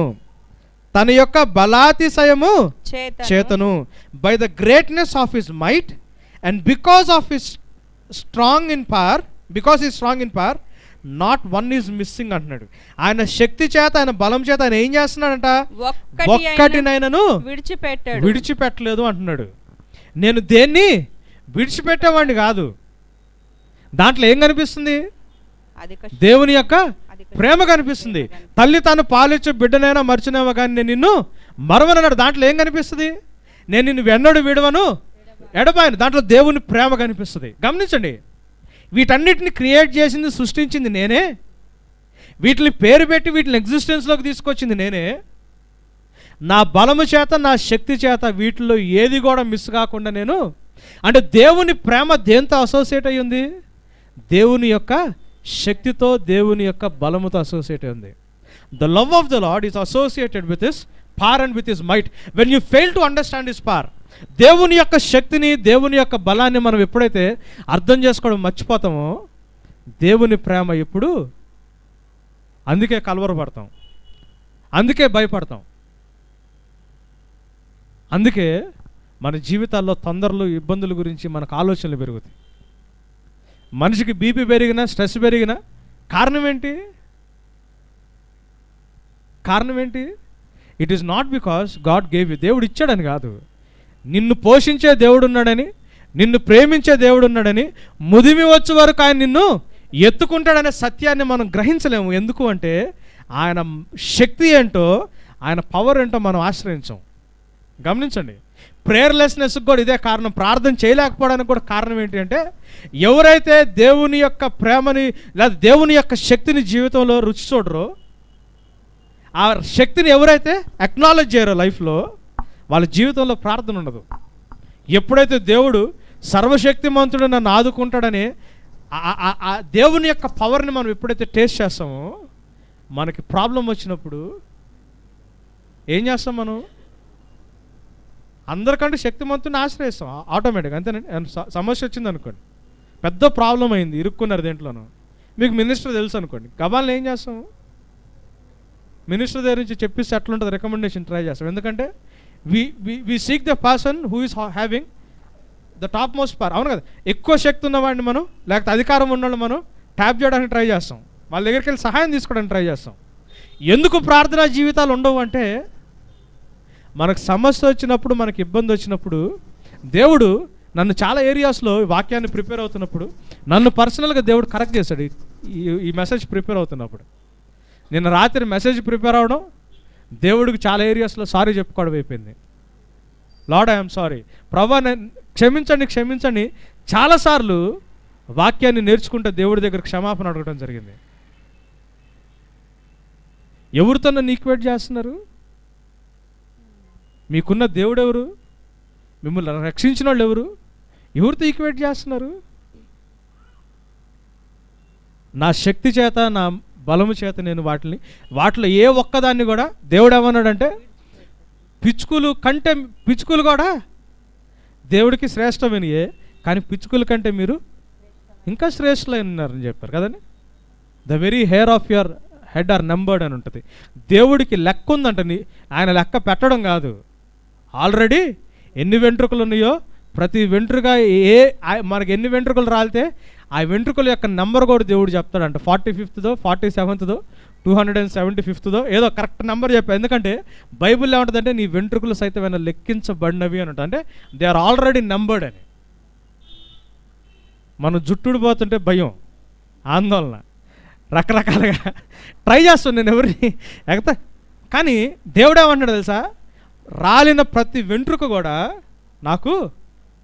తన యొక్క బలాతిశయము చేతను, by the greatness of his might and because of his strong in power, not one is missing అంటున్నాడు. ఆయన శక్తి చేత, ఆయన బలం చేత ఆయన ఏం చేస్తున్నాడంట, ఒక్కటినైనను విడిచిపెట్టలేదు అంటున్నాడు. నేను దేన్ని విడిచిపెట్టేవాడిని కాదు. దాంట్లో ఏం కనిపిస్తుంది, దేవుని యొక్క ప్రేమ కనిపిస్తుంది. తల్లి తాను పాలిచ్చే బిడ్డనైనా మర్చినేవో కానీ నేను నిన్ను మరవనన్నాడు. దాంట్లో ఏం కనిపిస్తుంది, నేను నిన్ను వెన్నడు విడవను ఎడబాయను. దాంట్లో దేవుని ప్రేమ కనిపిస్తుంది. గమనించండి, వీటన్నిటిని క్రియేట్ చేసింది, సృష్టించింది నేనే. వీటిని పేరు పెట్టి వీటిని ఎగ్జిస్టెన్స్లోకి తీసుకొచ్చింది నేనే. నా బలము చేత, నా శక్తి చేత వీటిలో ఏది కూడా మిస్ కాకుండా నేను, అంటే దేవుని ప్రేమ దేంతో అసోసియేట్ అయ్యి ఉంది, దేవుని యొక్క శక్తితో, దేవుని యొక్క బలముతో అసోసియేట్ అయ్యి ఉంది. The love of the lord is associated with his power and with his might. When you fail to understand his power, దేవుని యొక్క శక్తిని, దేవుని యొక్క బలాన్ని మనం ఎప్పుడైతే అర్థం చేసుకోవడం మర్చిపోతామో, దేవుని ప్రేమ ఎప్పుడు, అందుకే కలవరపడతాం, అందుకే భయపడతాం, అందుకే మన జీవితాల్లో తొందరలు, ఇబ్బందుల గురించి మనకు ఆలోచనలు పెరుగుతాయి. మనిషికి బీపీ పెరిగినా, స్ట్రెస్ పెరిగినా కారణం ఏంటి? It is not because God gave you, దేవుడు ఇచ్చాడని కాదు. నిన్ను పోషించే దేవుడు ఉన్నాడని, నిన్ను ప్రేమించే దేవుడు ఉన్నాడని, ముదిమి వచ్చే వరకు ఆయన నిన్ను ఎత్తుకుంటాడనే సత్యాన్ని మనం గ్రహించలేము. ఎందుకు అంటే ఆయన శక్తి ఏంటో, ఆయన పవర్ ఏంటో మనం ఆశ్రయించాం. గమనించండి, ప్రేయర్లెస్నెస్కి కూడా ఇదే కారణం. ప్రార్థన చేయలేకపోవడానికి కూడా కారణం ఏంటి అంటే, ఎవరైతే దేవుని యొక్క ప్రేమని లేదా దేవుని యొక్క శక్తిని జీవితంలో రుచి చూడరో, ఆ శక్తిని ఎవరైతే అక్నాలెడ్జ్ చేయరో లైఫ్లో, వాళ్ళ జీవితంలో ప్రార్థన ఉండదు. ఎప్పుడైతే దేవుడు సర్వశక్తిమంతుడు నన్ను ఆదుకుంటాడని ఆ దేవుని యొక్క పవర్ని మనం ఎప్పుడైతే టేస్ట్ చేస్తామో, మనకి ప్రాబ్లం వచ్చినప్పుడు ఏం చేస్తాం, మనం అందరికంటే శక్తిమంతుని ఆశ్రయిస్తాం ఆటోమేటిక్గా. అంతేనండి. సమస్య వచ్చింది అనుకోండి, పెద్ద ప్రాబ్లం అయింది, ఇరుక్కున్నారు దేంట్లోనూ, మీకు మినిస్టర్ తెలుసు అనుకోండి, గబాల్ని ఏం చేస్తాం, మినిస్టర్ దగ్గర నుంచి చెప్పిస్తే ఎట్లుంటుంది రికమెండేషన్ ట్రై చేస్తాం. ఎందుకంటే we seek the person who is having the top most power. అవును కదా, ఎక్కువ శక్తి ఉన్నవాడిని మనం, లేకపోతే అధికారం ఉన్నవాళ్ళు మనం ట్యాప్ చేయడానికి ట్రై చేస్తాం, వాళ్ళ దగ్గరికి వెళ్ళి సహాయం తీసుకోవడానికి ట్రై చేస్తాం. ఎందుకు ప్రార్థనా జీవితాలు ఉండవు అంటే, మనకు సమస్య వచ్చినప్పుడు, మనకి ఇబ్బంది వచ్చినప్పుడు, దేవుడు నన్ను చాలా ఏరియాస్లో వాక్యాన్ని ప్రిపేర్ అవుతున్నప్పుడు నన్ను పర్సనల్గా దేవుడు కరెక్ట్ చేశాడు. ఈ మెసేజ్ ప్రిపేర్ అవుతున్నప్పుడు, నిన్న రాత్రి మెసేజ్ ప్రిపేర్ అవడం, దేవుడికి చాలా ఏరియాస్లో సారీ చెప్పుకోవడం అయిపోయింది. లార్డ్ ఐఎమ్ సారీ, ప్రభా క్షమించండి. చాలాసార్లు వాక్యాన్ని నేర్చుకుంటే దేవుడి దగ్గర క్షమాపణ అడగడం జరిగింది. ఎవరితో నన్ను ఈక్వేట్ చేస్తున్నారు? మీకున్న దేవుడు ఎవరు? మిమ్మల్ని రక్షించిన వాళ్ళు ఎవరు? ఎవరితో ఈక్వేట్ చేస్తున్నారు? నా శక్తి చేత, నా బలము చేత నేను వాటిలో ఏ ఒక్కదాన్ని కూడా దేవుడు ఏమన్నాడంటే, పిచ్చుకలు కూడా దేవుడికి శ్రేష్టమైనయే, కానీ పిచ్చుకల కంటే మీరు ఇంకా శ్రేష్ఠులైనారని చెప్పారు కదండి. The very hair of your head are numbered అని ఉంటుంది. దేవుడికి లెక్క ఉందంట, ఆయన లెక్క పెట్టడం కాదు. ఆల్రెడీ ఎన్ని వెంట్రుకలు ఉన్నాయో, ప్రతి వెంట్రుక మనకి ఎన్ని వెంట్రుకలు రాలితే ఆ వెంట్రుకల యొక్క నెంబర్ కూడా దేవుడు చెప్తాడంట. 45th 47th 275th ఏదో కరెక్ట్ నెంబర్ చెప్పాడు. ఎందుకంటే బైబిల్లో ఏమంటుందంటే, నీ వెంట్రుకలు సైతమైనా లెక్కించబడినవి అని ఉంటుంది. అంటే దే ఆర్ ఆల్రెడీ నెంబర్డ్ అని. మనం జుట్టుడు పోతుంటే భయం, ఆందోళన, రకరకాలుగా ట్రై చేస్తాను నేను ఎవరిని ఎగతా. కానీ దేవుడు ఏమంటాడు తెలుసా, రాలిన ప్రతి వెంట్రుక కూడా నాకు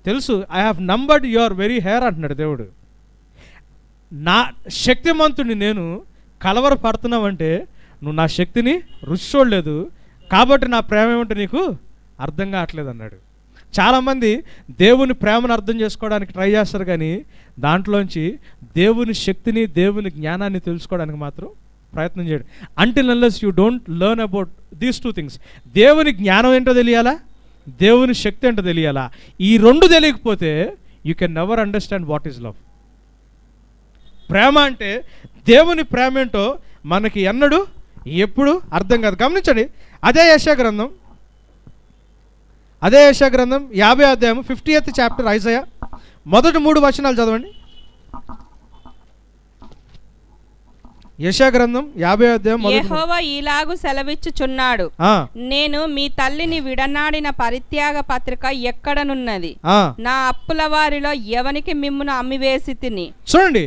తెలుసు. I have numbered your very hair అంటున్నాడు దేవుడు. నా శక్తిమంతుడిని నేను కలవరపడుతున్నావంటే, నువ్వు నా శక్తిని రుచి చూడలేదు కాబట్టి నా ప్రేమ ఏమంటే నీకు అర్థం కావట్లేదు అన్నాడు. చాలామంది దేవుని ప్రేమను అర్థం చేసుకోవడానికి ట్రై చేస్తారు, కానీ దాంట్లోంచి దేవుని శక్తిని, దేవుని జ్ఞానాన్ని తెలుసుకోవడానికి మాత్రం ప్రయత్నం చేయడు. Until unless you don't learn about these 2 things. దేవుని జ్ఞానం ఏంటో తెలియాలా, దేవుని శక్తి ఏంటో తెలియాలా. ఈ రెండు తెలియకపోతే you can never understand what is love. ప్రేమ అంటే, దేవుని ప్రేమ ఏంటో మనకి ఎన్నడూ ఎప్పుడు అర్థం కాదు. గమనించండి, అదే యెషయా గ్రంథం 50th అధ్యాయం 50th chapter ఐజయా మొదటి 3 వచనాలు చదవండి. యెషయా గ్రంథం 50వ అధ్యాయం యెహోవా ఈలాగు సెలవిచ్చుచున్నాడు, నేను మీ తల్లిని విడనాడిన పరిత్యాగ పత్రిక ఎక్కడనున్నది? నా అప్పుల వారిలో ఎవనికి మిమ్మును అమ్మివేసితిని? చూడండి,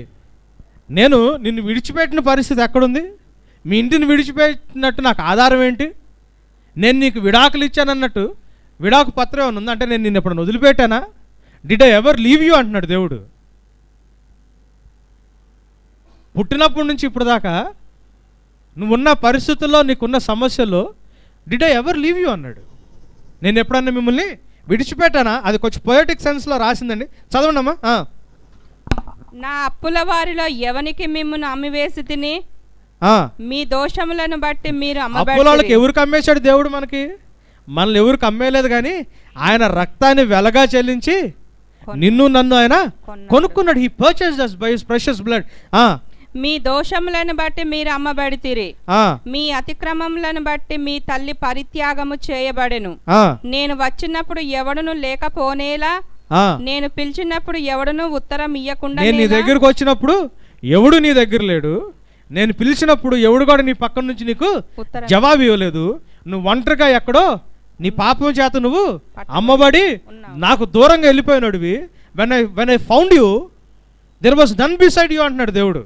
నేను నిన్ను విడిచిపెట్టిన పరిస్థితి ఎక్కడుంది? మీ ఇంటిని విడిచిపెట్టినట్టు నాకు ఆధారం ఏంటి? నేను నీకు విడాకులు ఇచ్చానన్నట్టు విడాకు పత్రం ఏమైనా ఉందా? అంటే నేను నిన్ను ఎప్పుడైనా వదిలిపెట్టానా? Did I ever leave you అంటున్నాడు దేవుడు. పుట్టినప్పటి నుంచి ఇప్పుడు దాకా నువ్వున్న పరిస్థితుల్లో, నీకున్న సమస్యల్లో did I ever leave you అన్నాడు. నేను ఎప్పుడన్నా మిమ్మల్ని విడిచిపెట్టానా? అది కొంచెం పొయటిక్ సెన్స్లో రాసిందండి, చదవండి అమ్మా. నా అప్పుల వారిలో ఎవనికి మిమ్మును అమ్మివేసితిని? మీ దోషములను బట్టి మీరు అప్పులకి ఎవరికి అమ్మేశాడు దేవుడు? మనల్ని ఎవరికి అమ్మేయలేదు, కానీ ఆయన రక్తాన్ని వెలగా చెల్లించి నిన్ను నన్ను ఆయన కొనుక్కున్నాడు. He purchased us by his precious blood. మీ దోషములను బట్టి మీరు అమ్మబడితిరి, మీ అతిక్రమములను బట్టి మీ తల్లి పరిత్యాగము చేయబడెను. నేను వచ్చినప్పుడు ఎవడును లేకపోనేలా, నేను పిలిచినప్పుడు ఎవడును ఉత్తరం ఇయ్యకుండా. నేను నీ దగ్గరకు వచ్చినప్పుడు ఎవడు నీ దగ్గర లేడు, నేను పిలిచినప్పుడు ఎవడు కూడా నీ పక్కన నుంచి నీకు జవాబు ఇవ్వలేదు. నువ్వు ఒంటరిగా ఎక్కడో నీ పాపం చేత నువ్వు అమ్మబడి నాకు దూరంగా వెళ్ళిపోయినాడువి. When I found you there was none beside you అంటున్నాడు దేవుడు.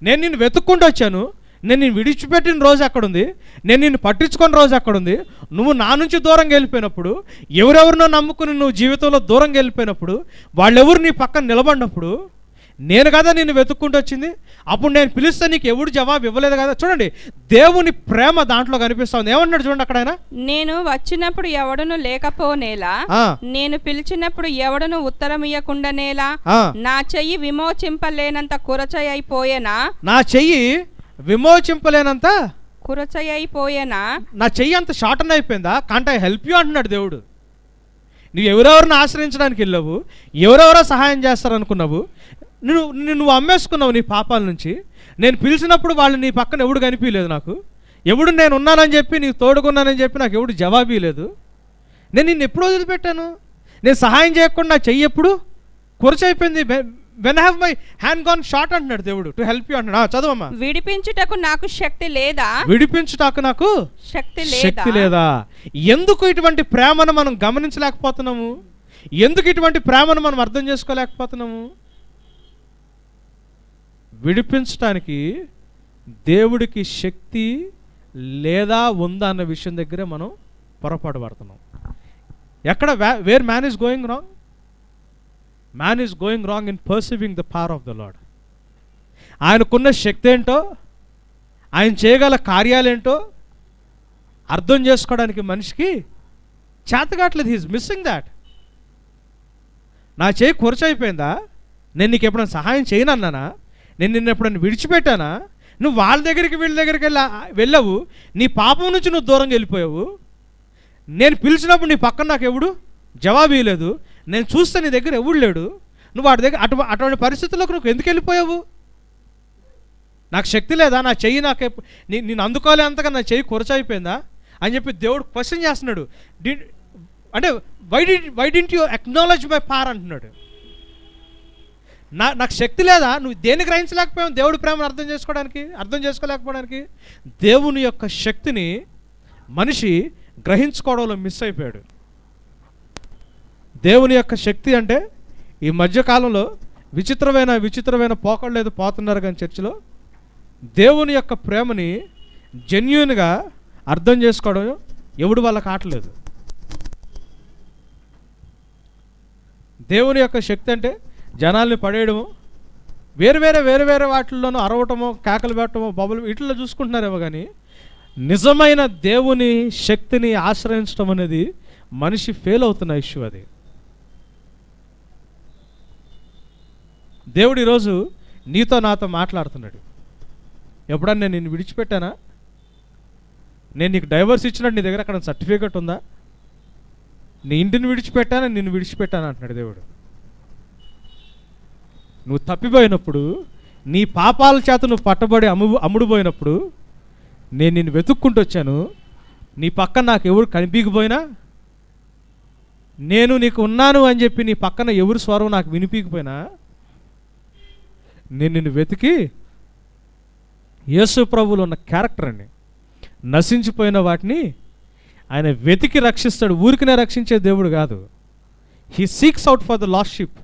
నేను నిన్ను వెతుక్కుంటూ వచ్చాను, నేను నిన్ను విడిచిపెట్టిన రోజు ఎక్కడుంది, నేను నిన్ను పట్టించుకున్న రోజు ఎక్కడుంది? నువ్వు నా నుంచి దూరంగా వెళ్ళిపోయినప్పుడు, ఎవరెవరినో నమ్ముకుని నువ్వు జీవితంలో దూరంగా వెళ్ళిపోయినప్పుడు, వాళ్ళెవరు నీ పక్కన నిలబడినప్పుడు నేను కదా నిన్ను వెతుక్కుంటూ వచ్చింది. అప్పుడు నేను పిలిస్తే నీకు ఎవడు జవాబు ఇవ్వలేదు కదా. చూడండి, దేవుని ప్రేమ దాంట్లో కనిపిస్తుంది. ఏమన్నాడు చూడండి అక్కడ ఆయన, నేను వచ్చినప్పుడు ఎవడును లేకపోనేలా, నేను పిలిచినప్పుడు ఎవడును ఉత్తరం ఇయ్యకుండానేలా, నా చెయ్యి విమోచింపలేనంత కురచయిపోయేనా, నా చెయ్యి విమోచింపలేనంత కురచయిపోయేనా, నా చెయ్యి అంత షార్టన్ అయిపోయిందా? కాంట్ ఐ హెల్ప్ యూ అంటున్నాడు దేవుడు. నువ్వు ఎవరెవరిని ఆశ్రయించడానికి వెళ్ళావు, ఎవరెవరో సహాయం చేస్తారనుకున్నావు, నువ్వు అమ్మేసుకున్నావు నీ పాపాల నుంచి. నేను పిలిచినప్పుడు వాళ్ళు నీ పక్కన ఎవడు కనిపించలేదు, నాకు ఎవడు నేను ఉన్నానని చెప్పి, నీకు తోడుకున్నానని చెప్పి నాకు ఎవడు జవాబీ లేదు. నేను నిన్ను ఎప్పుడు వదిలిపెట్టాను? నేను సహాయం చేయకుండా నా చెయ్యి ఎప్పుడు కురచైపోయింది. When have my hand gone short అంటున్నాడు దేవుడు, టు హెల్ప్ యూ అంటున్నాడు. చదవమ్మా. విడిపించుటకు నాకు శక్తి లేదా? విడిపించుటకు నాకు శక్తి లేదా? ఎందుకు ఇటువంటి ప్రేమను మనం గమనించలేకపోతున్నాము? ఎందుకు ఇటువంటి ప్రేమను మనం అర్థం చేసుకోలేకపోతున్నాము? విడిపించడానికి దేవుడికి శక్తి లేదా ఉందా అన్న విషయం దగ్గరే మనం పొరపాటు పడుతున్నాం. ఎక్కడ wear man is going wrong? Man is going wrong in perceiving the power of the lord. ఆయనకున్న శక్తి ఏంటో, ఆయన చేయగల కార్యాలేంటో అర్థం చేసుకోవడానికి మనిషికి చేతగాట్లేదు. He's missing that. నా చేయి కురచైపోయిందా? నేను నీకు ఎప్పుడైనా సహాయం చేయనన్నానా? నేను నిన్ను ఎప్పుడైనా విడిచిపెట్టానా? నువ్వు వాళ్ళ దగ్గరికి వీళ్ళ దగ్గరికి వెళ్ళావు, నీ పాపం నుంచి నువ్వు దూరంగా వెళ్ళిపోయావు. నేను పిలిచినప్పుడు నీ పక్కన నాకు ఎవడు జవాబు ఇవ్వలేదు, నేను చూస్తే నీ దగ్గర ఎవడు లేడు. నువ్వు వాడి దగ్గర అటువంటి పరిస్థితుల్లోకి నువ్వు ఎందుకు వెళ్ళిపోయావు? నాకు శక్తి లేదా? నా చెయ్యి నేను అందుకోలేంతగా నా చెయ్యి కురచైపోయిందా అని చెప్పి దేవుడు క్వశ్చన్ చేస్తున్నాడు. అంటే why didn't you acknowledge my power అంటున్నాడు. నాకు శక్తి లేదా? నువ్వు దేన్ని గ్రహించలేకపోయావు? దేవుడి ప్రేమను అర్థం చేసుకోలేకపోవడానికి. దేవుని యొక్క శక్తిని మనిషి గ్రహించుకోవడంలో మిస్ అయిపోయాడు. దేవుని యొక్క శక్తి అంటే ఈ మధ్యకాలంలో విచిత్రమైన పోకళ్ళు ఏదో పోతున్నారు కానీ చర్చిలో దేవుని యొక్క ప్రేమని జెన్యూన్గా అర్థం చేసుకోవడం ఎవడు వాళ్ళకి ఆటలేదు. దేవుని యొక్క శక్తి అంటే జనాల్ని పడేయడము, వేరే వాటిల్లోనూ అరవటమో, కేకలు పెట్టడమో, బొబ్బలు వీటిల్లో చూసుకుంటున్నారేమో, కానీ నిజమైన దేవుని శక్తిని ఆశ్రయించడం అనేది మనిషి ఫెయిల్ అవుతున్న ఇష్యూ. అది దేవుడు ఈరోజు నీతో నాతో మాట్లాడుతున్నాడు. ఎప్పుడన్నా నేను నిన్ను విడిచిపెట్టానా? నేను నీకు డైవర్స్ ఇచ్చినట్టు నీ దగ్గర అక్కడ సర్టిఫికేట్ ఉందా? నీ ఇంటిని విడిచిపెట్టానా, నిన్ను విడిచిపెట్టానా అంటున్నాడు దేవుడు. నువ్వు తప్పిపోయినప్పుడు, నీ పాపాల చేత నువ్వు పట్టబడి అమ్ముడుపోయినప్పుడు నేను నిన్ను వెతుక్కుంటూ వచ్చాను. నీ పక్కన నాకు ఎవరు కనిపించకపోయినా నేను నీకు ఉన్నాను అని చెప్పి నీ పక్కన ఎవరు స్వరం నాకు వినిపించకపోయినా నేను నిన్ను వెతికి, యేసు ప్రభువులో ఉన్న క్యారెక్టర్ అండి, నశించిపోయిన వాటిని ఆయన వెతికి రక్షిస్తాడు. ఊరికనే రక్షించే దేవుడు కాదు. He seeks out for the last sheep.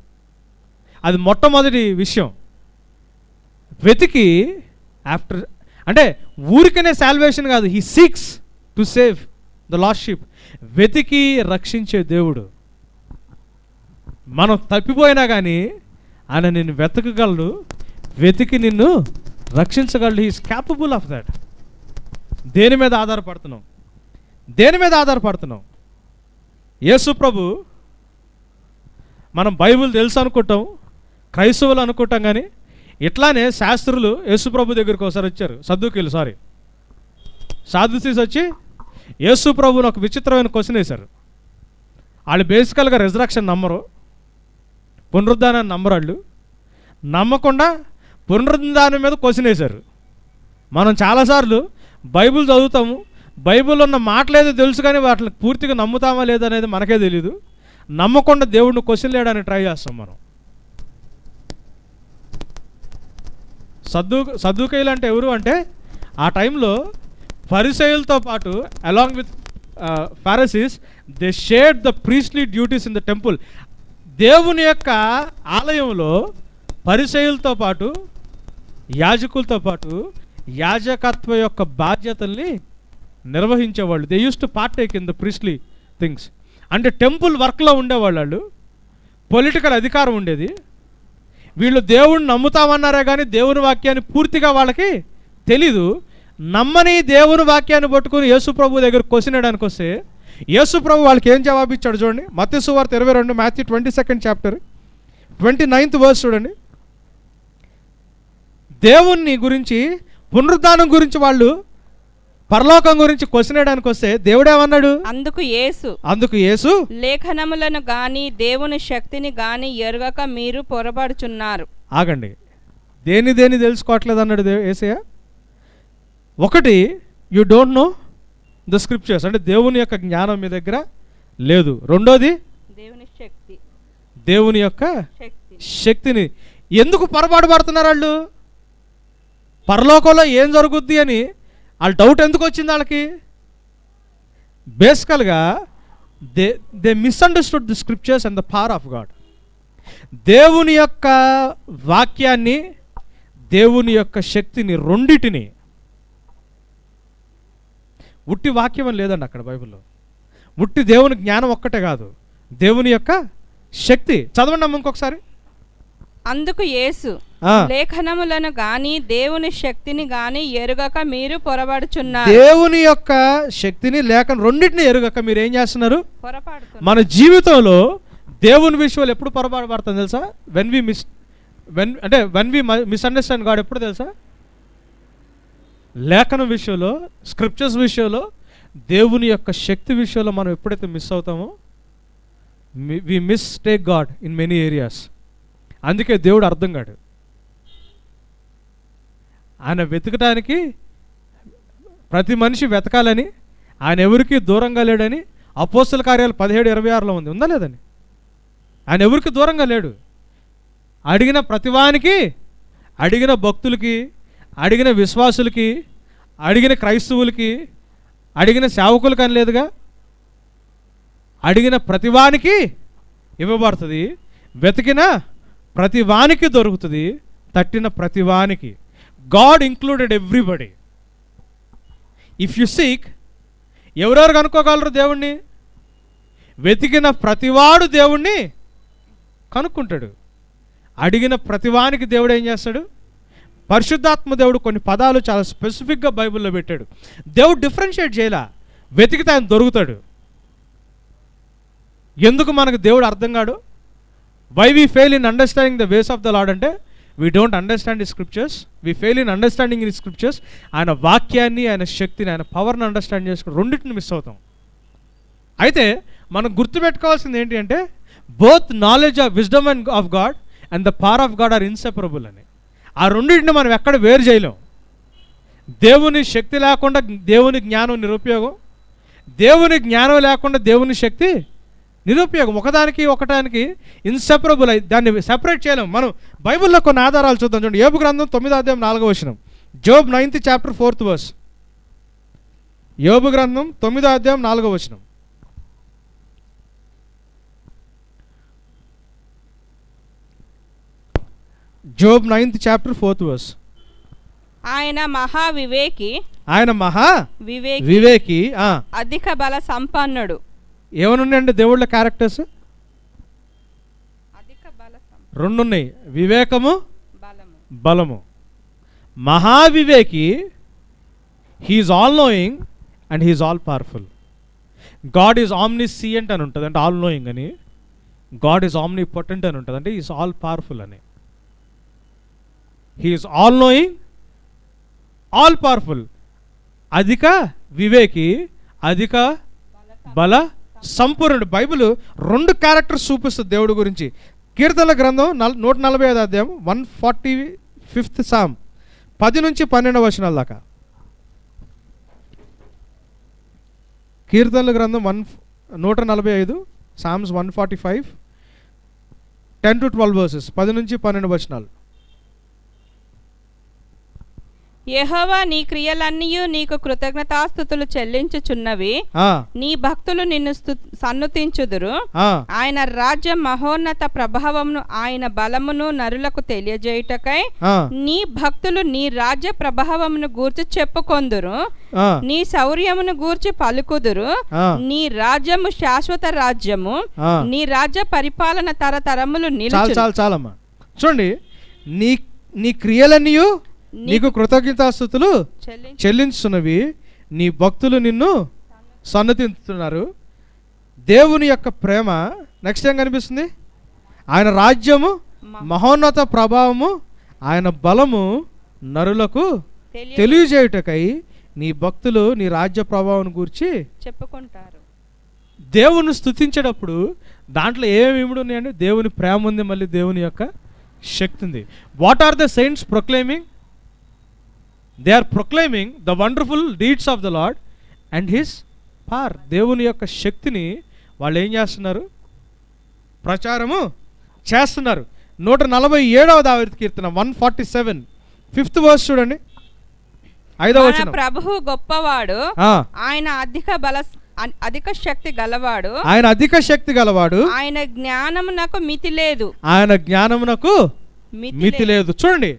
అది మొట్టమొదటి విషయం. వెతికి ఆఫ్టర్ అంటే ఊరికనే సాల్వేషన్ కాదు, he seeks to save the last sheep. వెతికి రక్షించే దేవుడు. మనం తప్పిపోయినా కానీ ఆయన నిన్ను వెతకగలడు, వెతికి నిన్ను రక్షించగలడు. He is capable of that. దేని మీద ఆధారపడుతున్నాం? దేని మీద ఆధారపడుతున్నాం? యేసు ప్రభు, మనం బైబిల్ తెలుసు అనుకుంటాం, క్రైస్తవులు అనుకుంటాం, కానీ ఇట్లానే శాస్త్రులు యేసు ప్రభు దగ్గరికి ఒకసారి వచ్చారు. సాదుసీస్ వచ్చి యేసు ప్రభుని ఒక విచిత్రమైన క్వశ్చన్ వేశారు. వాళ్ళు బేసికల్గా రెజరక్షన్ నమ్మరు, పునరుద్ధానాన్ని నమ్మరు. వాళ్ళు నమ్మకుండా పునరుద్ధానం మీద క్వశ్చన్ వేశారు. మనం చాలాసార్లు బైబిల్ చదువుతాము, బైబిల్లో ఉన్న మాటలేదో తెలుసు కానీ వాటిని పూర్తిగా నమ్ముతామా లేదా అనేది మనకే తెలియదు. నమ్మకుండా దేవుడిని క్వశ్చన్ లేయడానికి ట్రై చేస్తాం మనం. సద్దూకయ్యులు అంటే ఎవరు అంటే, ఆ టైంలో ఫరిసయ్యులతో పాటు along with Pharisees they shared the priestly duties in the temple. దేవుని యొక్క ఆలయంలో ఫరిసయ్యులతో పాటు, యాజకులతో పాటు యాజకత్వ యొక్క బాధ్యతల్ని నిర్వహించేవాళ్ళు. They used to partake in the priestly things. అంటే టెంపుల్ వర్క్లో ఉండేవాళ్ళు. వాళ్ళు పొలిటికల్ అధికారం ఉండేది. వీళ్ళు దేవుణ్ణి నమ్ముతామన్నారే కానీ దేవుని వాక్యాన్ని పూర్తిగా వాళ్ళకి తెలీదు. నమ్మని దేవుని వాక్యాన్ని పట్టుకుని యేసు ప్రభు దగ్గర క్వశ్చన్ వేయడానికి వస్తే యేసు ప్రభు వాళ్ళకి ఏం జవాబు ఇచ్చాడు చూడండి. మత్తయి సువార్త 22, Matthew 22nd chapter 29th verse చూడండి. దేవుణ్ణి గురించి, పునరుద్ధానం గురించి, వాళ్ళు పరలోకం గురించి క్వశ్చన్ వేయడానికి వస్తే దేవుడేమన్నాడు? అందుకు యేసు లేఖనములను గాని దేవుని శక్తిని గాని ఎరుగక మీరు పొరపడుచున్నారు. ఆగండి, దేని తెలుసుకోవట్లేదు అన్నాడు యేసయ్య. ఒకటి, you don't know the scriptures, అంటే దేవుని యొక్క జ్ఞానం మీ దగ్గర లేదు. రెండోది, దేవుని యొక్క శక్తిని. ఎందుకు పొరపాటు పడుతున్నారు వాళ్ళు? పరలోకంలో ఏం జరుగుద్ది అని వాళ్ళ డౌట్ ఎందుకు వచ్చింది వాళ్ళకి? బేసికల్గా they misunderstood the scriptures and the power of God. దేవుని యొక్క వాక్యాన్ని, దేవుని యొక్క శక్తిని, రెండిటిని, ఉట్టి వాక్యం అని లేదండి అక్కడ బైబిల్లో. ఉట్టి దేవుని జ్ఞానం ఒక్కటే కాదు, దేవుని యొక్క శక్తి. చదవండి అమ్మ ఇంకొకసారి. అందుకు యేసు లేఖనములను గాని దేవుని శక్తిని గాని ఎరుగక మీరు పొరపడుచున్నారు. దేవుని యొక్క శక్తిని, లేఖనం రెండింటిని ఎరుగక మీరు ఏం చేస్తున్నారు? మన జీవితంలో దేవుని విషయాలు ఎప్పుడు పొరపాటు పడుతుంది తెలుసా? వెన్ వి మిస్అండర్స్టాండ్ గాడ్ ఎప్పుడు తెలుసా? లేఖనం విషయంలో, స్క్రిప్చర్స్ విషయంలో, దేవుని యొక్క శక్తి విషయంలో మనం ఎప్పుడైతే మిస్ అవుతామో we mistake God in many areas. అందుకే దేవుడు అర్థం కాడు. ఆయన వెతకడానికి, ప్రతి మనిషి వెతకాలని, ఆయన ఎవరికి దూరంగా లేడని అపోస్తల కార్యాలు 17:26లో ఉందా లేదని? ఆయన ఎవరికి దూరంగా లేడు. అడిగిన ప్రతివానికి, అడిగిన భక్తులకి, అడిగిన విశ్వాసులకి, అడిగిన క్రైస్తవులకి, అడిగిన సేవకులకి అని లేదుగా. అడిగిన ప్రతివానికి ఇవ్వబడుతుంది, వెతికిన ప్రతివానికి దొరుకుతుంది, తట్టిన ప్రతివానికి. God included everybody. If you seek, ఎవరెవరు కనుక్కోగలరు దేవుణ్ణి? వెతికిన ప్రతివాడు దేవుణ్ణి కనుక్కుంటాడు. అడిగిన ప్రతివానికి దేవుడు ఏం చేస్తాడు? పరిశుద్ధాత్మ దేవుడు కొన్ని పదాలు చాలా స్పెసిఫిక్గా బైబిల్లో పెట్టాడు. దేవుడు డిఫరెన్షియేట్ చేయలా, వెతికితే ఆయన దొరుకుతాడు. ఎందుకు మనకు దేవుడు అర్థం కాడు? Why we fail in understanding the ways of the Lord అంటే we don't understand the scriptures, we fail in understanding the scriptures. ఆయన వాక్యాన్ని, ఆయన శక్తిని, ఆయన పవర్ని అండర్స్టాండ్ చేసుకుని రెండింటిని మిస్ అవుతాం. అయితే మనం గుర్తుపెట్టుకోవాల్సింది ఏంటి అంటే, both knowledge of wisdom and of God and the power of God are inseparable అని. ఆ రెండింటిని మనం ఎక్కడ వేరు చేయలేం. దేవుని శక్తి లేకుండా దేవుని జ్ఞానం నిరుపయోగం, దేవుని జ్ఞానం లేకుండా దేవుని శక్తి నిరుపయోగం. ఒకదానికి ఇన్సెపరబుల్ అయి దాన్ని సెపరేట్ చేయలేము. మనం బైబిల్లో కొన్ని ఆధారాలు చూద్దాం. చూడండి, యోబు గ్రంథం 9వ అధ్యాయం 4వ వచనం. Job 9th chapter 4th verse. యోబు గ్రంథం 9వ అధ్యాయం 4వ వచనం. Job 9th chapter 4th verse. ఆయన మహా వివేకి, వివేకి, అధిక బల సంపన్నుడు. ఏమనున్నాయండి దేవుళ్ళ క్యారెక్టర్స్? రెండు ఉన్నాయి, వివేకము, బలము. మహావివేకి, he is all knowing and he is all powerful. God is omniscient అని ఉంటుంది, అంటే ఆల్ నోయింగ్ అని. గాడ్ ఈజ్ ఆమ్నిపోటెంట్ అని ఉంటుంది, అంటే ఈజ్ ఆల్ పవర్ఫుల్ అని. He is all knowing, all powerful. అధిక వివేకి, అధిక బల సంపూర్ణుడు. బైబిల్ రెండు క్యారెక్టర్స్ చూపిస్తుంది దేవుడి గురించి. కీర్తనల గ్రంథం 145వ అధ్యాయం 145th Psalm 10 నుంచి 12వ వచనాల దాకా. కీర్తనల గ్రంథం 145 Psalms 145 10 to 12 verses, 10 నుంచి 12 వచనాలు. యెహోవా, నీ క్రియలన్నీయు నీకు కృతజ్ఞతాస్తుతులు చెల్లించుచున్నవి. నీ భక్తులు నిన్ను సన్నుతించుదురు. ఆయన రాజ్యం మహోన్నత ప్రభావమును ఆయన బలమును నరులకు తెలియజేయుటకై నీ భక్తులు నీ రాజ్య ప్రభావమును గూర్చి చెప్పుకొందురు. నీ శౌర్యమును గూర్చి పలుకుదురు. నీ రాజ్యము శాశ్వత రాజ్యము, నీ రాజ్య పరిపాలన తరతరములు నిలుచును. చాలమ్మా, చూడండి, నీ క్రియలన్నీయు నీకు కృతజ్ఞతాస్తుతులు చెల్లించున్నవి, నీ భక్తులు నిన్ను సన్నతిస్తున్నారు. దేవుని యొక్క ప్రేమ నెక్స్ట్ ఏం కనిపిస్తుంది? ఆయన రాజ్యము మహోన్నత ప్రభావము, ఆయన బలము నరులకు తెలియజేయుటకై నీ భక్తులు నీ రాజ్య ప్రభావం గురించి చెప్పుకుంటారు. దేవుని స్తుతించేటప్పుడు దాంట్లో ఏమేమి ఉన్నాయండి? దేవుని ప్రేమ ఉంది, మళ్ళీ దేవుని యొక్క శక్తి ఉంది. What are the saints proclaiming? They are proclaiming the wonderful deeds of the Lord and his power. దేవుని యొక్క శక్తిని వాళ్ళు ఏం చేస్తున్నారు? ప్రచారము చేస్తున్నారు. 147వ దావీదు కీర్తన 147 5th verse చూడండి, 5వ వచనం. ప్రభువు గొప్పవాడు, ఆయన అధిక శక్తి గలవాడు, ఆయన అధిక శక్తి గలవాడు, ఆయన జ్ఞానమునకు మితి లేదు, ఆయన జ్ఞానమునకు మితి లేదు. చూడండి,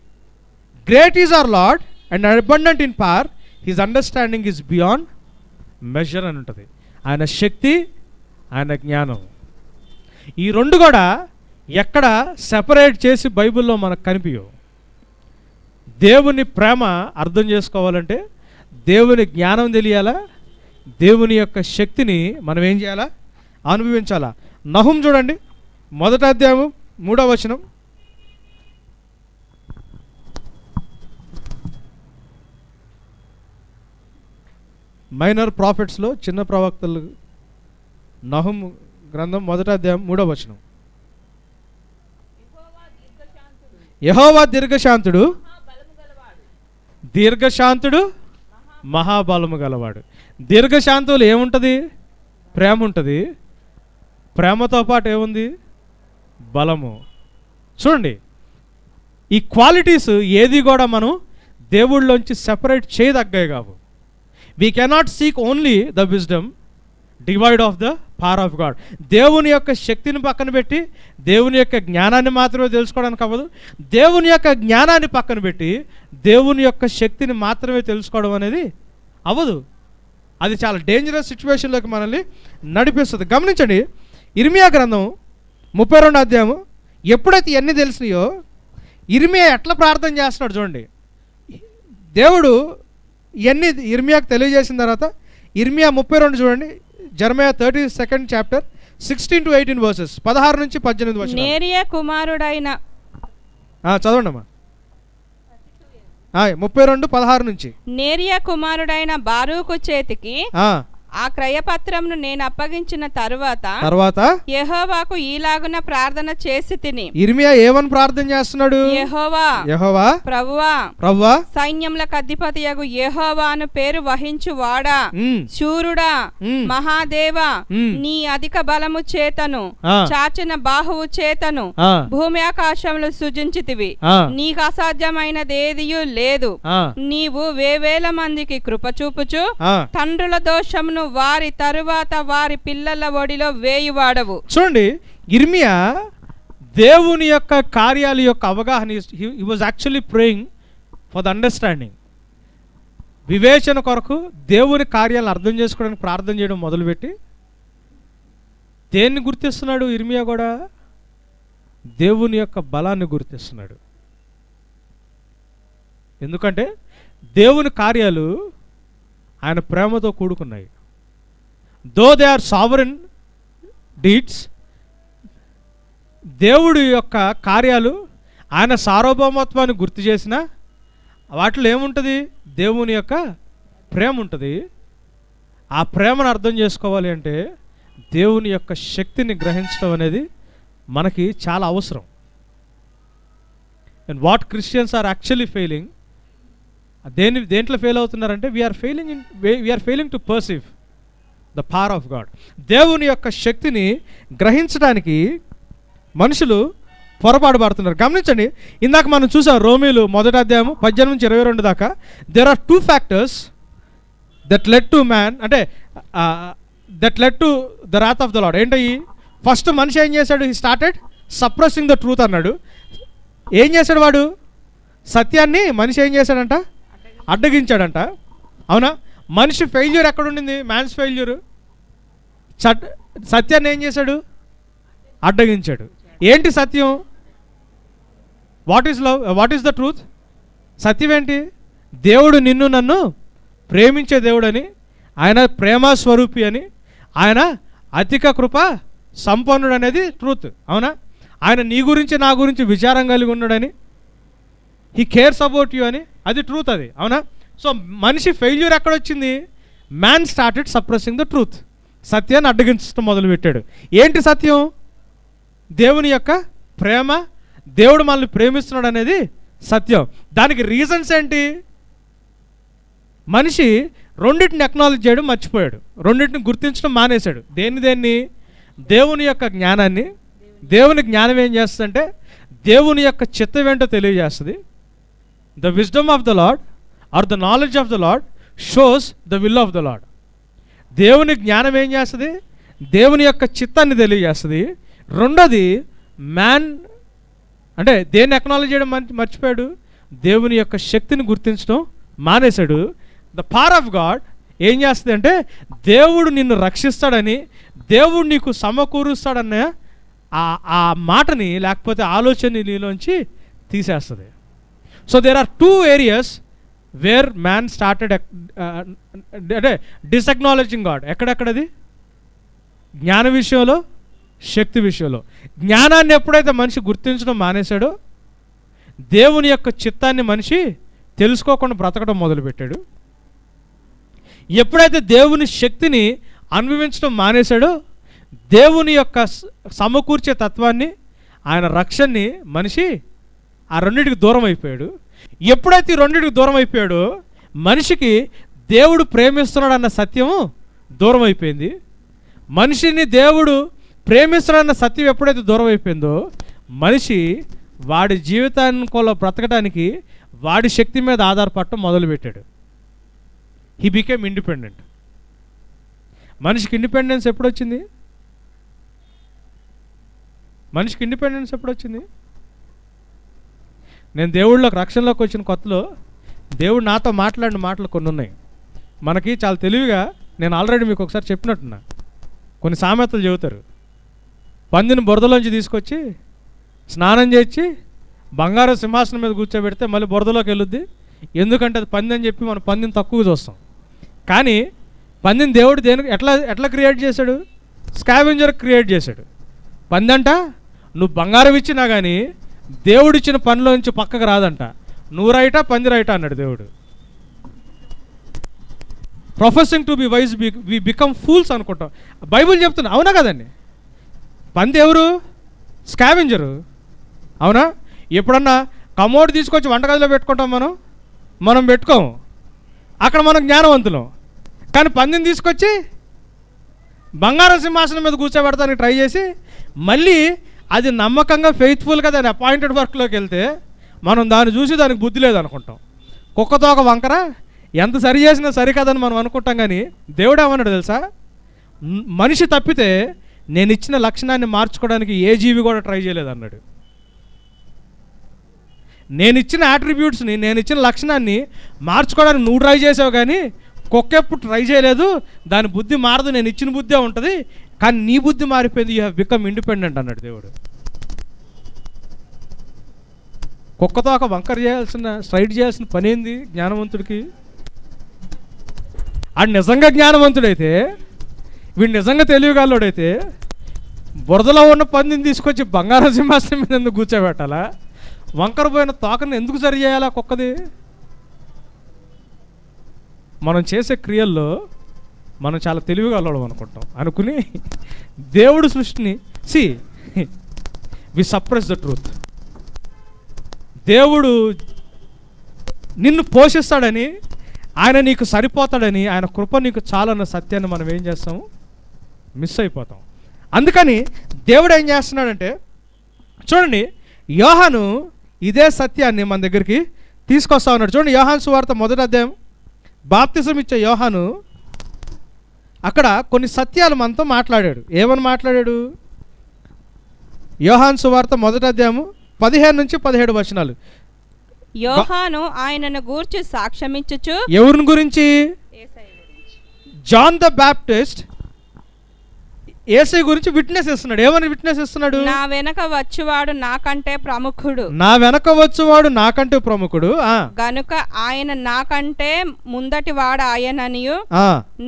great is our Lord and abundant in power, his understanding is beyond measure అని ఉంటుంది. ఆయన శక్తి, ఆయన జ్ఞానం, ఈ రెండు కూడా ఎక్కడ సెపరేట్ చేసి బైబిల్లో మనకు కనిపించవు. దేవుని ప్రేమ అర్థం చేసుకోవాలంటే దేవుని జ్ఞానం తెలియాలా, దేవుని యొక్క శక్తిని మనం ఏం చేయాలా? అనుభవించాలా. నహుం చూడండి, 1వ అధ్యాయం 3వ వచనం. మైనర్ ప్రాఫిట్స్లో చిన్న ప్రవక్తలు, నహుం గ్రంథం 1వ అధ్యాయం 3వ వచనం. యెహోవా దీర్ఘశాంతుడు, మహాబలము గలవాడు. దీర్ఘశాంతులు ఏముంటుంది? ప్రేమ ఉంటుంది. ప్రేమతో పాటు ఏముంది? బలము. చూడండి, ఈ క్వాలిటీస్ ఏది కూడా మనం దేవుళ్ళలోంచి సెపరేట్ చేయదగ్గాయి కావు. We cannot seek only the wisdom divide of the power of God. దేవుని యొక్క శక్తిని పక్కన పెట్టి దేవుని యొక్క జ్ఞానాన్ని మాత్రమే తెలుసుకోవడానికి అవ్వదు. దేవుని యొక్క జ్ఞానాన్ని పక్కన పెట్టి దేవుని యొక్క శక్తిని మాత్రమే తెలుసుకోవడం అనేది అవ్వదు. అది చాలా డేంజరస్ సిచ్యువేషన్లోకి మనల్ని నడిపిస్తుంది. గమనించండి, ఇర్మియా గ్రంథం 32వ అధ్యాయం. ఎప్పుడైతే ఇవన్నీ తెలిసినాయో ఇర్మియా ఎట్లా ప్రార్థన చేస్తున్నాడు చూడండి. దేవుడు ఇవన్నీ ఇర్మియాకు తెలియజేసిన తర్వాత ఇర్మియా 32 చూడండి, జెరమయా 32nd chapter 16 to 18 verses, 16 నుంచి 18 వచనాలు. నేరియా కుమారుడైన, చదవండి అమ్మా, 32 16 నుంచి. నేరియా కుమారుడైన బారూకు చేతికి ఆ క్రయపత్రమును నేను అప్పగించిన తరువాత యెహోవాకు ఈలాగున ప్రార్థన చేసి తిని. యిర్మీయా ఏమని ప్రార్థన చేస్తున్నాడు? యెహోవా ప్రభువా సైన్యములకు అధిపతియగు యెహోవాను పేరు వహించు వాడా, శూరుడా, మహాదేవా, నీ అధిక బలము చేతను చాచిన బాహువు చేతను భూమి ఆకాశములు సృజించితివి. నీకు అసాధ్యమైనదేదియూ లేదు. నీవు వేవేల మందికి కృప చూపుచు తండ్రుల దోషమును వారి తరువాత వారి పిల్లల ఒడిలో వేయువాడవు. చూడండి, యిర్మీయా దేవుని యొక్క కార్యాల యొక్క అవగాహన, హి was actually praying for the understanding. వివేచన కొరకు దేవుని కార్యాలను అర్థం చేసుకోవడానికి ప్రార్థన చేయడం మొదలుపెట్టి దేన్ని గుర్తిస్తున్నాడు యిర్మీయా? కూడా దేవుని యొక్క బలాన్ని గుర్తిస్తున్నాడు. ఎందుకంటే దేవుని కార్యాలు ఆయన ప్రేమతో కూడుకున్నాయి. Though they are sovereign deeds, దేవుడి యొక్క కార్యాలు ఆయన సార్వభౌమత్వాన్ని గుర్తు చేసిన వాటిలో ఏముంటుంది? దేవుని యొక్క ప్రేమ ఉంటుంది. ఆ ప్రేమను అర్థం చేసుకోవాలి అంటే దేవుని యొక్క శక్తిని గ్రహించడం అనేది మనకి చాలా అవసరం. And what Christians are actually failing, దేంట్లో ఫెయిల్ అవుతున్నారంటే we are failing to perceive the power of God. దేవుని యొక్క శక్తిని గ్రహించడానికి మనుషులు పొరపాటు పడుతున్నారు. గమనించండి, ఇందాక మనం చూసాం రోమీలు 1వ అధ్యాయం 18 నుంచి 22 దాకా. There are 2 factors that led to man, అంటే that led to the wrath of the Lord. ఏంటయ్యి? ఫస్ట్ మనిషి ఏం చేశాడు? He started suppressing the truth అన్నాడు. ఏం చేశాడు వాడు? సత్యాన్ని మనిషి ఏం చేశాడంట? అడ్డగించాడంట. అవునా? మనిషి ఫెయిల్యూర్ ఎక్కడుండింది? Man's failure. సత్యాన్ని ఏం చేశాడు? అడ్డగించాడు. ఏంటి సత్యం? What is love? What is the truth? సత్యం ఏంటి? దేవుడు నిన్ను నన్ను ప్రేమించే దేవుడు అని, ఆయన ప్రేమ స్వరూపి అని, ఆయన అధిక కృప సంపన్నుడు అనేది ట్రూత్. అవునా? ఆయన నీ గురించి నా గురించి విచారం కలిగి ఉన్నాడని, హీ కేర్స్ అబౌట్ యూ అని, అది ట్రూత్. అది అవునా? సో మనిషి ఫెయిల్యూర్ ఎక్కడొచ్చింది? Man started suppressing the truth. సత్యాన్ని అడ్డగించడం మొదలుపెట్టాడు. ఏంటి సత్యం? దేవుని యొక్క ప్రేమ, దేవుడు మనల్ని ప్రేమిస్తున్నాడు అనేది సత్యం. దానికి రీజన్స్ ఏంటి? మనిషి రెండింటిని అక్నాలెడ్జ్ చేయడం మర్చిపోయాడు, రెండింటిని గుర్తించడం మానేశాడు. దేన్ని? దేవుని యొక్క జ్ఞానాన్ని. దేవుని జ్ఞానం ఏం చేస్తుందంటే దేవుని యొక్క చిత్తం ఏంటో తెలియజేస్తుంది. The wisdom of the Lord or the knowledge of the Lord shows the will of the Lord. దేవుని జ్ఞానం ఏం చేస్తుంది? దేవుని యొక్క చిత్తాన్ని తెలియజేస్తుంది. రెండోది మ్యాన్, అంటే దేన్ని అక్నాలెడ్జ్ చేయడం మర్చిపోయాడు, దేవుని యొక్క శక్తిని గుర్తించడం మానేశాడు. ద పవర్ ఆఫ్ గాడ్ ఏం చేస్తుంది అంటే దేవుడు నిన్ను రక్షిస్తాడని, దేవుడు నీకు సమకూరుస్తాడన్న ఆ మాటని, లేకపోతే ఆలోచనని నీలోంచి తీసేస్తుంది. So there are 2 areas where man started అంటే డిసక్నాలెడ్జింగ్ గాడ్. ఎక్కడెక్కడది? జ్ఞాన విషయంలో, శక్తి విషయంలో. జ్ఞానాన్ని ఎప్పుడైతే మనిషి గుర్తించడం మానేశాడో, దేవుని యొక్క చిత్తాన్ని మనిషి తెలుసుకోకుండా బ్రతకడం మొదలుపెట్టాడు. ఎప్పుడైతే దేవుని శక్తిని అనుభవించడం మానేశాడో, దేవుని యొక్క సమకూర్చే తత్వాన్ని, ఆయన రక్షణని మనిషి ఆ రెండింటికి దూరం అయిపోయాడు. ఎప్పుడైతే ఈ రెండింటికి దూరం అయిపోయాడో మనిషికి దేవుడు ప్రేమిస్తున్నాడు అన్న సత్యము దూరం అయిపోయింది. మనిషిని దేవుడు ప్రేమిస్తున్నాడన్న సత్యం ఎప్పుడైతే దూరం అయిపోయిందో మనిషి వాడి జీవితాన్ని కూడా బ్రతకడానికి వాడి శక్తి మీద ఆధారపడటం మొదలుపెట్టాడు. He became independent. మనిషికి ఇండిపెండెన్స్ ఎప్పుడు వచ్చింది? మనిషికి ఇండిపెండెన్స్ ఎప్పుడు వచ్చింది? నేను దేవుళ్ళకి రక్షణలోకి వచ్చిన కొత్తలో దేవుడు నాతో మాట్లాడిన మాటలు కొన్ని ఉన్నాయి. మనకి చాలా తెలివిగా, నేను ఆల్రెడీ మీకు ఒకసారి చెప్పినట్టున్నా, కొన్ని సామెతలు చెబుతారు. పందిని బురదలోంచి తీసుకొచ్చి స్నానం చేసి బంగారు సింహాసనం మీద కూర్చోబెడితే మళ్ళీ బురదలోకి వెళ్ళొద్ది, ఎందుకంటే అది పంది అని చెప్పి మనం పందిని తక్కువ చూస్తాం. కానీ పందిని దేవుడు దేనికి ఎట్లా క్రియేట్ చేశాడు? స్కావెంజర్ క్రియేట్ చేశాడు. పంది అంట నువ్వు బంగారం ఇచ్చినా కానీ దేవుడిచ్చిన పనిలో నుంచి పక్కకు రాదంట. నువ్వు రైటా పంది రైటా అన్నాడు దేవుడు. Professing to be wise we become fools అనుకుంటాం. బైబిల్ చెప్తున్నా, అవునా కదండి? పంది ఎవరు? స్కావెంజరు, అవునా? ఎప్పుడన్నా కమోడ్ తీసుకొచ్చి వంటగదిలో పెట్టుకుంటాం మనం పెట్టుకోము. అక్కడ మనం జ్ఞానవంతులం. కానీ పందిని తీసుకొచ్చి బంగారం సింహాసనం మీద కూర్చోబెడతానికి ట్రై చేసి మళ్ళీ అది నమ్మకంగా ఫెయిత్ఫుల్గా దాని అపాయింటెడ్ వర్క్లోకి వెళ్తే మనం దాన్ని చూసి దానికి బుద్ధి లేదనుకుంటాం. కుక్కతో ఒక వంకర ఎంత సరి చేసినా సరికాదని మనం అనుకుంటాం. కానీ దేవుడు ఏమన్నాడు తెలుసా? మనిషి తప్పితే నేను ఇచ్చిన లక్షణాన్ని మార్చుకోవడానికి ఏ జీవి కూడా ట్రై చేయలేదన్నాడు. నేను ఇచ్చిన యాట్రిబ్యూట్స్ని, నేను ఇచ్చిన లక్షణాన్ని మార్చుకోవడానికి నువ్వు ట్రై చేసావు, కానీ కుక్క ఎప్పుడు ట్రై చేయలేదు. దాని బుద్ధి మారదు, నేను ఇచ్చిన బుద్ధే ఉంటుంది, కానీ నీ బుద్ధి మారిపోయింది. యూ హ్యావ్ బికమ్ ఇండిపెండెంట్ అన్నాడు దేవుడు. కుక్కతో ఒక వంకర చేయాల్సిన, స్ట్రైట్ చేయాల్సిన పని ఏంది జ్ఞానవంతుడికి? ఆడు నిజంగా జ్ఞానవంతుడైతే, వీడు నిజంగా తెలివిగాలోడైతే బురదలో ఉన్న పందిని తీసుకొచ్చి బంగారం సింహాసనం మీద ఎందుకు కూర్చోబెట్టాలా? వంకర పోయిన తోకను ఎందుకు సరి చేయాలా కుక్కది? మనం చేసే క్రియల్లో మనం చాలా తెలివిగా వెళ్ళడం అనుకుంటాం. అనుకుని దేవుడు సృష్టిని వి సప్రెస్ ద ట్రూత్. దేవుడు నిన్ను పోషిస్తాడని, ఆయన నీకు సరిపోతాడని, ఆయన కృప నీకు చాలన్న సత్యాన్ని మనం ఏం చేస్తాము? మిస్ అయిపోతాం. అందుకని దేవుడు ఏం చేస్తున్నాడంటే, చూడండి, యోహాను ఇదే సత్యాన్ని మన దగ్గరికి తీసుకొస్తా ఉన్నాడు. చూడండి, యోహాను సువార్త 1వ అధ్యాయం. బాప్తిజం ఇచ్చే యోహాను అక్కడ కొన్ని సత్యాలు మనతో మాట్లాడాడు. ఏమని మాట్లాడాడు? యోహాను సువార్త 1వ అధ్యాయము 15 నుంచి 17 వచనాలు. యోహాను ఆయనను గూర్చి సాక్ష్యమిచ్చుచు. ఎవరిని గురించి? జాన్ ద బ్యాప్టిస్ట్ యేసయ్య గురించి విట్నెస్ ఇస్తున్నాడు. ఏమని విట్నెస్ ఇస్తున్నాడు? నా వెనక వచ్చువాడు నాకంటే ప్రముఖుడు. నా వెనక వచ్చువాడు నాకంటే ప్రముఖుడు గనుక ఆయన నాకంటే ముందటి వాడు ఆయననియు,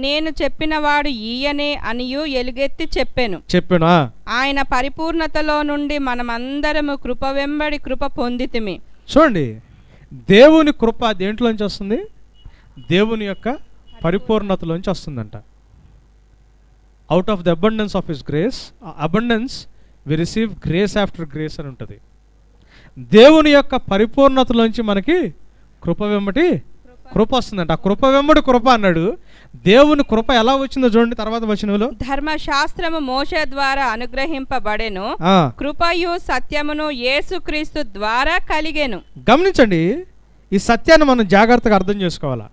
నేను చెప్పిన వాడు ఈయనే అనియు ఎలుగెత్తి చెప్పాను. ఆయన పరిపూర్ణతలో నుండి మనమందరము కృప వెంబడి కృప పొందితిమి. చూడండి, దేవుని కృప దేంట్లోంచి వస్తుంది? దేవుని యొక్క పరిపూర్ణతలోంచి వస్తుందంట. Out of the abundance of his grace, abundance we receive grace after grace అని ఉంటుంది. దేవుని యొక్క పరిపూర్ణతలోంచి మనకి కృప వెంబడి కృప వస్తుందంట. ఆ కృప వెంబడి కృప అన్నాడు. దేవుని కృప ఎలా వచ్చిందో చూడండి తర్వాత వచనంలో. ధర్మశాస్త్రము మోషే ద్వారా అనుగ్రహింపబడెను, కృపయు సత్యమును యేసుక్రీస్తు ద్వారా కలిగెను. గమనించండి, ఈ సత్యాన్ని మనం జాగ్రత్తగా అర్థం చేసుకోవాలా.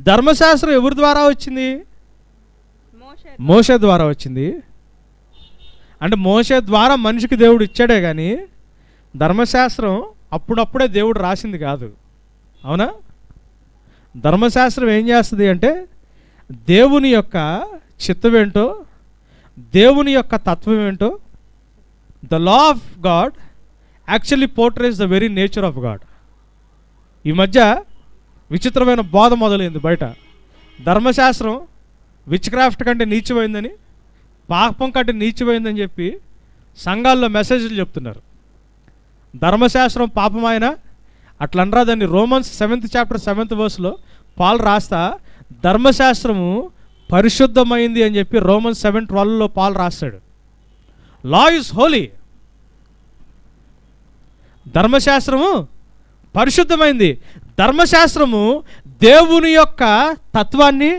ధర్మశాస్త్రం ఎవరి ద్వారా వచ్చింది? మోషే ద్వారా వచ్చింది. అంటే మోషే ద్వారా మనిషికి దేవుడు ఇచ్చాడే కానీ ధర్మశాస్త్రం అప్పుడప్పుడే దేవుడు రాసింది కాదు, అవునా? ధర్మశాస్త్రం ఏం చేస్తుంది అంటే దేవుని యొక్క చిత్తం ఏంటో, దేవుని యొక్క తత్వం ఏంటో, the law of God actually portrays the very nature of God. ఈ మధ్య విచిత్రమైన బోధ మొదలైంది బయట. ధర్మశాస్త్రం విచ్ క్రాఫ్ట్ కంటే నీచమైందని, పాపం కంటే నీచమైందని చెప్పి సంఘాల్లో మెసేజ్లు చెప్తున్నారు. ధర్మశాస్త్రం పాపమైన అట్లా అనరా దాన్ని. Romans 7th chapter 7th verseలో Paul రాస్తా ధర్మశాస్త్రము పరిశుద్ధమైంది అని చెప్పి రోమన్స్ 7:12లో పాల్ రాస్తాడు. Law is holy. ధర్మశాస్త్రము పరిశుద్ధమైంది. ధర్మశాస్త్రము దేవుని యొక్క తత్వాన్ని,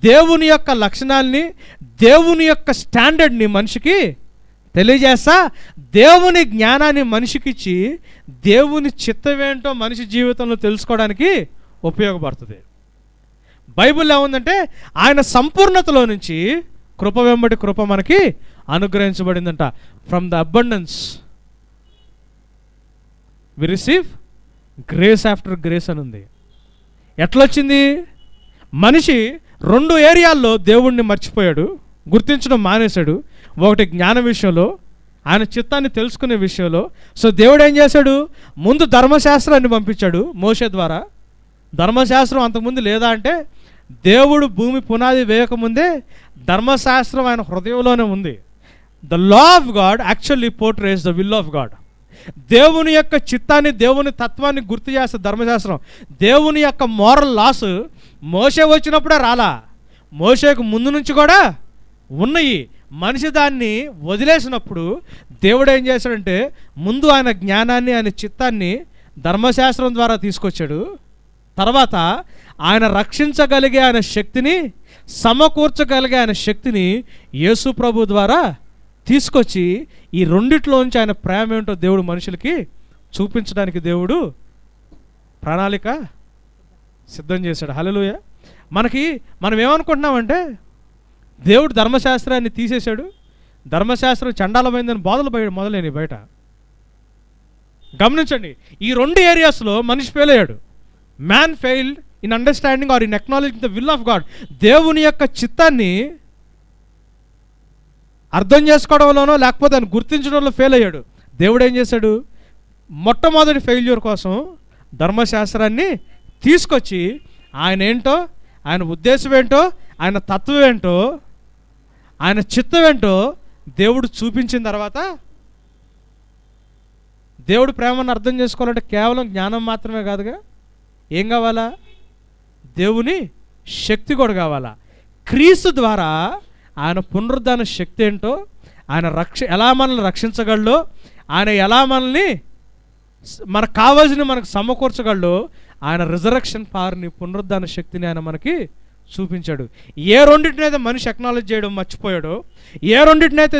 దేవుని యొక్క లక్షణాలని, దేవుని యొక్క స్టాండర్డ్ని మనిషికి తెలియజేస్తా, దేవుని జ్ఞానాన్ని మనిషికిచ్చి దేవుని చిత్తం ఏంటో మనిషి జీవితంలో తెలుసుకోవడానికి ఉపయోగపడుతుంది. బైబిల్లో ఏముందంటే ఆయన సంపూర్ణతలో నుంచి కృప వెంబడి కృప మనకి అనుగ్రహించబడిందంట. From the abundance we receive grace after grace అని ఉంది. ఎట్లొచ్చింది? మనిషి 2 ఏరియాల్లో దేవుణ్ణి మర్చిపోయాడు, గుర్తించడం మానేశాడు. ఒకటి జ్ఞానం విషయంలో, ఆయన చిత్తాన్ని తెలుసుకునే విషయంలో. సో దేవుడు ఏం చేశాడు? ముందు ధర్మశాస్త్రాన్ని పంపించాడు మోషే ద్వారా. ధర్మశాస్త్రం అంతకుముందు లేదా అంటే దేవుడు భూమి పునాది వేయకముందే ధర్మశాస్త్రం ఆయన హృదయంలోనే ఉంది. The law of God actually portrays the will of God. దేవుని యొక్క చిత్తాన్ని, దేవుని తత్వాన్ని గుర్తు చేస్తుంది ధర్మశాస్త్రం. దేవుని యొక్క మోరల్ లాస్ మోషే వచ్చినప్పుడే రాలా. మోషేకు ముందు నుంచి కూడా ఉన్నాయి. మనిషి దాన్ని వదిలేసినప్పుడు దేవుడు ఏం చేశాడంటే ముందు ఆయన జ్ఞానాన్ని, ఆయన చిత్తాన్ని ధర్మశాస్త్రం ద్వారా తీసుకొచ్చాడు. తర్వాత ఆయన రక్షించగలిగే ఆయన శక్తిని, సమకూర్చగలిగే ఆయన శక్తిని యేసు ప్రభు ద్వారా తీసుకొచ్చి ఈ రెండిట్లోంచి ఆయన ప్రేమ ఏంటో దేవుడు మనుషులకి చూపించడానికి దేవుడు ప్రణాళిక సిద్ధం చేశాడు. హల్లెలూయా. మనం ఏమనుకుంటున్నామంటే దేవుడు ధర్మశాస్త్రాన్ని తీసేశాడు, ధర్మశాస్త్రం చండాలమైందని బోధలు మొదలైనవి బయట. గమనించండి, ఈ రెండు ఏరియాస్లో మనిషి ఫెయిల్ అయ్యాడు. Man failed in understanding are in acknowledging the will of God. దేవుని యొక్క చిత్తాన్ని అర్థం చేసుకోవడంలోనో లేకపోతే ఆయన గుర్తించడంలో ఫెయిల్ అయ్యాడు. దేవుడు ఏం చేశాడు? మొట్టమొదటి ఫెయిల్యూర్ కోసం ధర్మశాస్త్రాన్ని తీసుకొచ్చి ఆయన ఏంటో, ఆయన ఉద్దేశం ఏంటో, ఆయన తత్వం ఏంటో, ఆయన చిత్తం ఏంటో దేవుడు చూపించిన తర్వాత, దేవుడు ప్రేమను అర్థం చేసుకోవాలంటే కేవలం జ్ఞానం మాత్రమే కాదుగా, ఏం కావాలా? దేవుని శక్తి కూడా కావాలా. క్రీస్తు ద్వారా ఆయన పునరుద్ధాన శక్తి ఏంటో, ఆయన ఎలా మనల్ని రక్షించగలడో, ఆయన ఎలా మనల్ని మనకు కావాల్సిన మనకు సమకూర్చగలడో, ఆయన రిజరక్షన్ పవర్ని, పునరుద్ధాన శక్తిని ఆయన మనకి చూపించాడు. ఏ రెండింటినైతే మనిషి అక్నాలెడ్జ్ చేయడం మర్చిపోయాడో, ఏ రెండింటినైతే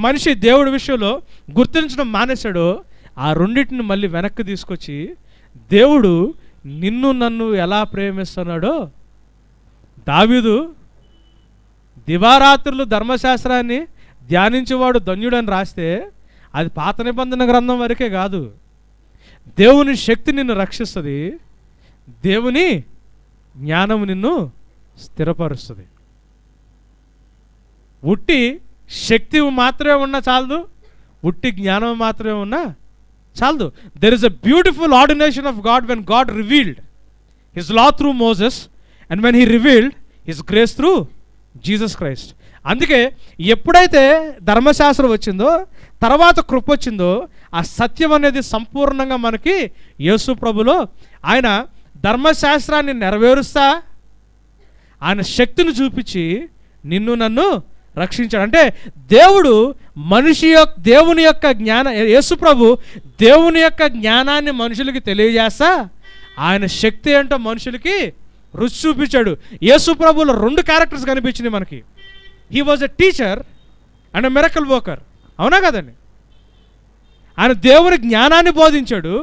మనిషి దేవుడి విషయంలో గుర్తించడం మానేశాడో, ఆ రెండింటిని మళ్ళీ వెనక్కి తీసుకొచ్చి దేవుడు నిన్ను నన్ను ఎలా ప్రేమిస్తున్నాడో, దావీదు దివారాత్రులు ధర్మశాస్త్రాన్ని ధ్యానించేవాడు ధన్యుడని రాస్తే అది పాత నిబంధన గ్రంథం వరకే కాదు. దేవుని శక్తి నిన్ను రక్షిస్తుంది, దేవుని జ్ఞానము నిన్ను స్థిరపరుస్తుంది. ఉట్టి శక్తి మాత్రమే ఉన్నా చాలదు, ఉట్టి జ్ఞానం మాత్రమే ఉన్నా చాలదు. There is a beautiful ordination of God when God revealed his law through Moses and when he revealed his grace through Jesus Christ. అందుకే ఎప్పుడైతే ధర్మశాస్త్రం వచ్చిందో, తర్వాత కృప వచ్చిందో, ఆ సత్యం అనేది సంపూర్ణంగా మనకి యేసు ప్రభులో ఆయన ధర్మశాస్త్రాన్ని నెరవేరుస్తా ఆయన శక్తిని చూపించి నిన్ను నన్ను రక్షించాడు. అంటే దేవుడు దేవుని యొక్క యేసు ప్రభు దేవుని యొక్క జ్ఞానాన్ని మనుషులకి తెలియజేస్తా ఆయన శక్తి ఏంటో మనుషులకి రుచి చూపించాడు. యేసు ప్రభులో రెండు క్యారెక్టర్స్ కనిపించినాయి మనకి. He was a teacher and a miracle worker. అవునా కదండి? ఆయన దేవుని జ్ఞానాన్ని బోధించాడు,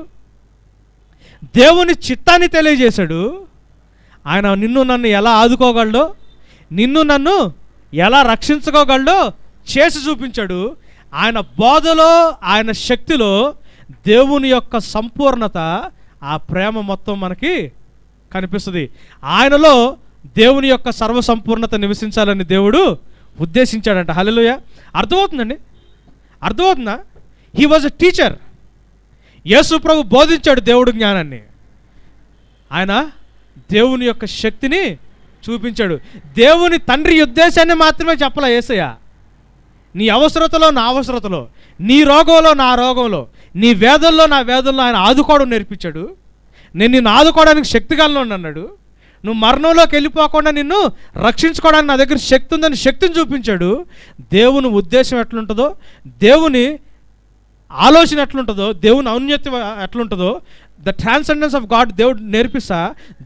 దేవుని చిత్తాన్ని తెలియజేశాడు. ఆయన నిన్ను నన్ను ఎలా ఆదుకోగలడో, నిన్ను నన్ను ఎలా రక్షించుకోగలడో చేసి చూపించాడు. ఆయన బోధలో, ఆయన శక్తిలో దేవుని యొక్క సంపూర్ణత, ఆ ప్రేమ మొత్తం మనకి కనిపిస్తుంది. ఆయనలో దేవుని యొక్క సర్వసంపూర్ణత నివసించాలని దేవుడు ఉద్దేశించాడంట. హల్లెలూయా. అర్థమవుతుందండి? అర్థమవుతుందా? He was a teacher. యేసు ప్రభు బోధించాడు దేవుడు జ్ఞానాన్ని. ఆయన దేవుని యొక్క శక్తిని చూపించాడు. దేవుని తండ్రి ఉద్దేశాన్ని మాత్రమే చెప్పలే యేసయ్య. నీ అవసరతలో నా అవసరతలో, నీ రోగంలో నా రోగంలో, నీ వేదనలో నా వేదనలో ఆయన ఆదుకోవడం నేర్పించాడు. నేను నిన్ను ఆదుకోవడానికి శక్తిగలను అన్నాడు. నువ్వు మరణంలోకి వెళ్ళిపోకుండా నిన్ను రక్షించుకోవడానికి నా దగ్గర శక్తి ఉందని శక్తిని చూపించాడు. దేవుని ఉద్దేశం ఎట్లుంటుందో, దేవుని ఆలోచన ఎట్లుంటుందో, దేవుని ఔన్నత్యం ఎట్లుంటుందో, ద ట్రాన్సెండెన్స్ ఆఫ్ గాడ్ దేవుడు నేర్పిస్తా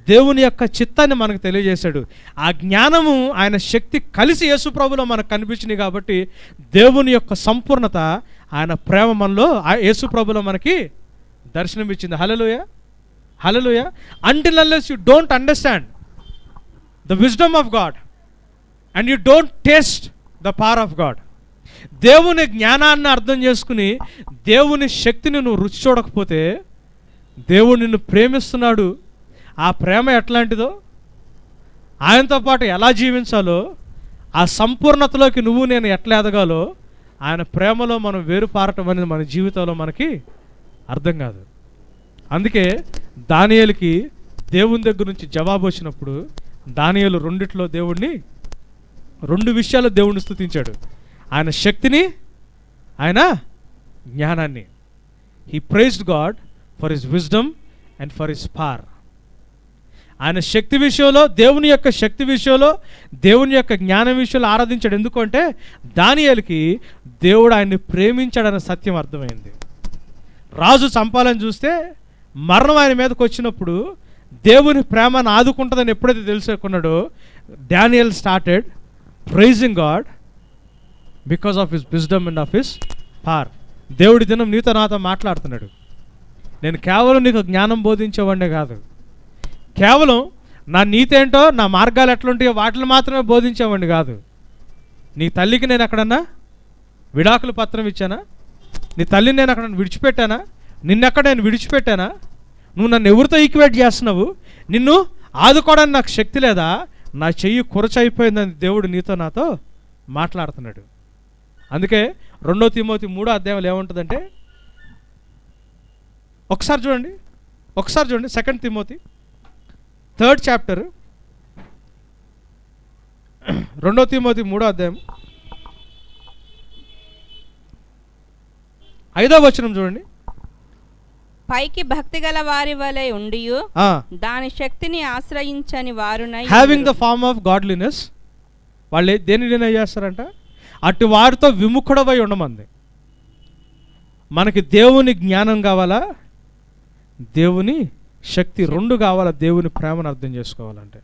దేవుని యొక్క చిత్తాన్ని మనకు తెలియజేశాడు. ఆ జ్ఞానము, ఆయన శక్తి కలిసి యేసు ప్రభులో మనకు కనిపించినాయి. కాబట్టి దేవుని యొక్క సంపూర్ణత, ఆయన ప్రేమ మనలో యేసు ప్రభులో మనకి దర్శనమిచ్చింది. హల్లెలూయా. హల్లెలూయా. Until unless you don't understand the wisdom of God and you don't taste the power of God, దేవుని జ్ఞానాన్ని అర్థం చేసుకుని దేవుని శక్తిని నువ్వు రుచి చూడకపోతే, దేవుడు నిన్ను ప్రేమిస్తున్నాడు, ఆ ప్రేమ ఎట్లాంటిదో, ఆయనతో పాటు ఎలా జీవించాలో, ఆ సంపూర్ణతలోకి నువ్వు నేను ఎట్లా ఎదగాలో, ఆయన ప్రేమలో మనం వేరుపారటం అనేది మన జీవితంలో మనకి అర్థం కాదు. అందుకే దానియేలుకి దేవుని దగ్గర నుంచి జవాబు వచ్చినప్పుడు దానియేలు రెండు విషయాలు దేవుణ్ణి స్తుతించాడు. ఆయన శక్తిని, ఆయన జ్ఞానాన్ని. He praised God for his wisdom and for his power. ఆయన శక్తి విషయంలో, దేవుని యొక్క శక్తి విషయంలో, దేవుని యొక్క జ్ఞానం విషయంలో ఆరాధించాడు. ఎందుకంటే దానియేలుకి దేవుడు ఆయన్ని ప్రేమించాడన్న సత్యం అర్థమైంది. రాజు చంపాలని చూస్తే మరణం ఆయన మీదకి వచ్చినప్పుడు దేవుని ప్రేమను ఆదుకుంటుందని ఎప్పుడైతే తెలుసుకున్నాడో Daniel started praising God because of his wisdom and of his power. దేవుడి దినం నీతో నాతో మాట్లాడుతున్నాడు. నేను కేవలం నీకు జ్ఞానం బోధించేవాడినే కాదు, కేవలం నా నీతి ఏంటో, నా మార్గాలు ఎట్లుంటాయో వాటిని మాత్రమే బోధించేవాడిని కాదు. నీ తల్లికి నేను ఎక్కడన్నా విడాకుల పత్రం ఇచ్చానా? నీ తల్లిని నేను అక్కడ విడిచిపెట్టానా? నిన్నెక్కడ నేను విడిచిపెట్టానా? నువ్వు నన్ను ఎవరితో ఈక్వేట్ చేస్తున్నావు? నిన్ను ఆదుకోవడానికి నాకు శక్తి లేదా? నా చెయ్యి కురచైపోయిందని దేవుడు నీతో నాతో మాట్లాడుతున్నాడు. అందుకే 2 తిమోతి 3వ అధ్యాయంలో ఏముంటుందంటే, ఒకసారి చూడండి 2 తిమోతి 3rd చాప్టర్, 2 తిమోతి 3వ అధ్యాయం 5వ వచనం చూడండి. పైకి భక్తి గల వారి వలె ఉండియు దాని శక్తిని ఆశ్రయించని వారునై having the form of godliness, వాళ్ళు దేని నిర్ణయం చేస్తారంట? అటు వారితో విముఖుడవై ఉండమంది. మనకి దేవుని జ్ఞానం కావాలా, దేవుని శక్తి, రెండు కావాలా. దేవుని ప్రేమను అర్థం చేసుకోవాలంటే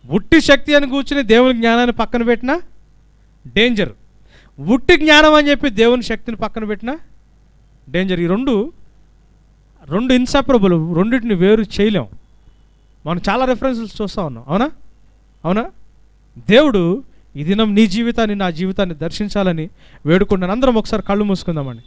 ఉట్టి శక్తి అని కూర్చుని దేవుని జ్ఞానాన్ని పక్కన పెట్టినా డేంజర్, ఉట్టి జ్ఞానం అని చెప్పి దేవుని శక్తిని పక్కన పెట్టినా డేంజర్. ఈ రెండు ఇన్సెపరబుల్, రెండింటిని వేరు చేయలేం. మనం చాలా రెఫరెన్సెస్ చూస్తూ ఉన్నాం. అవునా? దేవుడు ఈ దినం నీ జీవితాన్ని, నా జీవితాన్ని దర్శించాలని వేడుకుంటున్నాను. అందరం ఒకసారి కళ్ళు మూసుకుందామండి.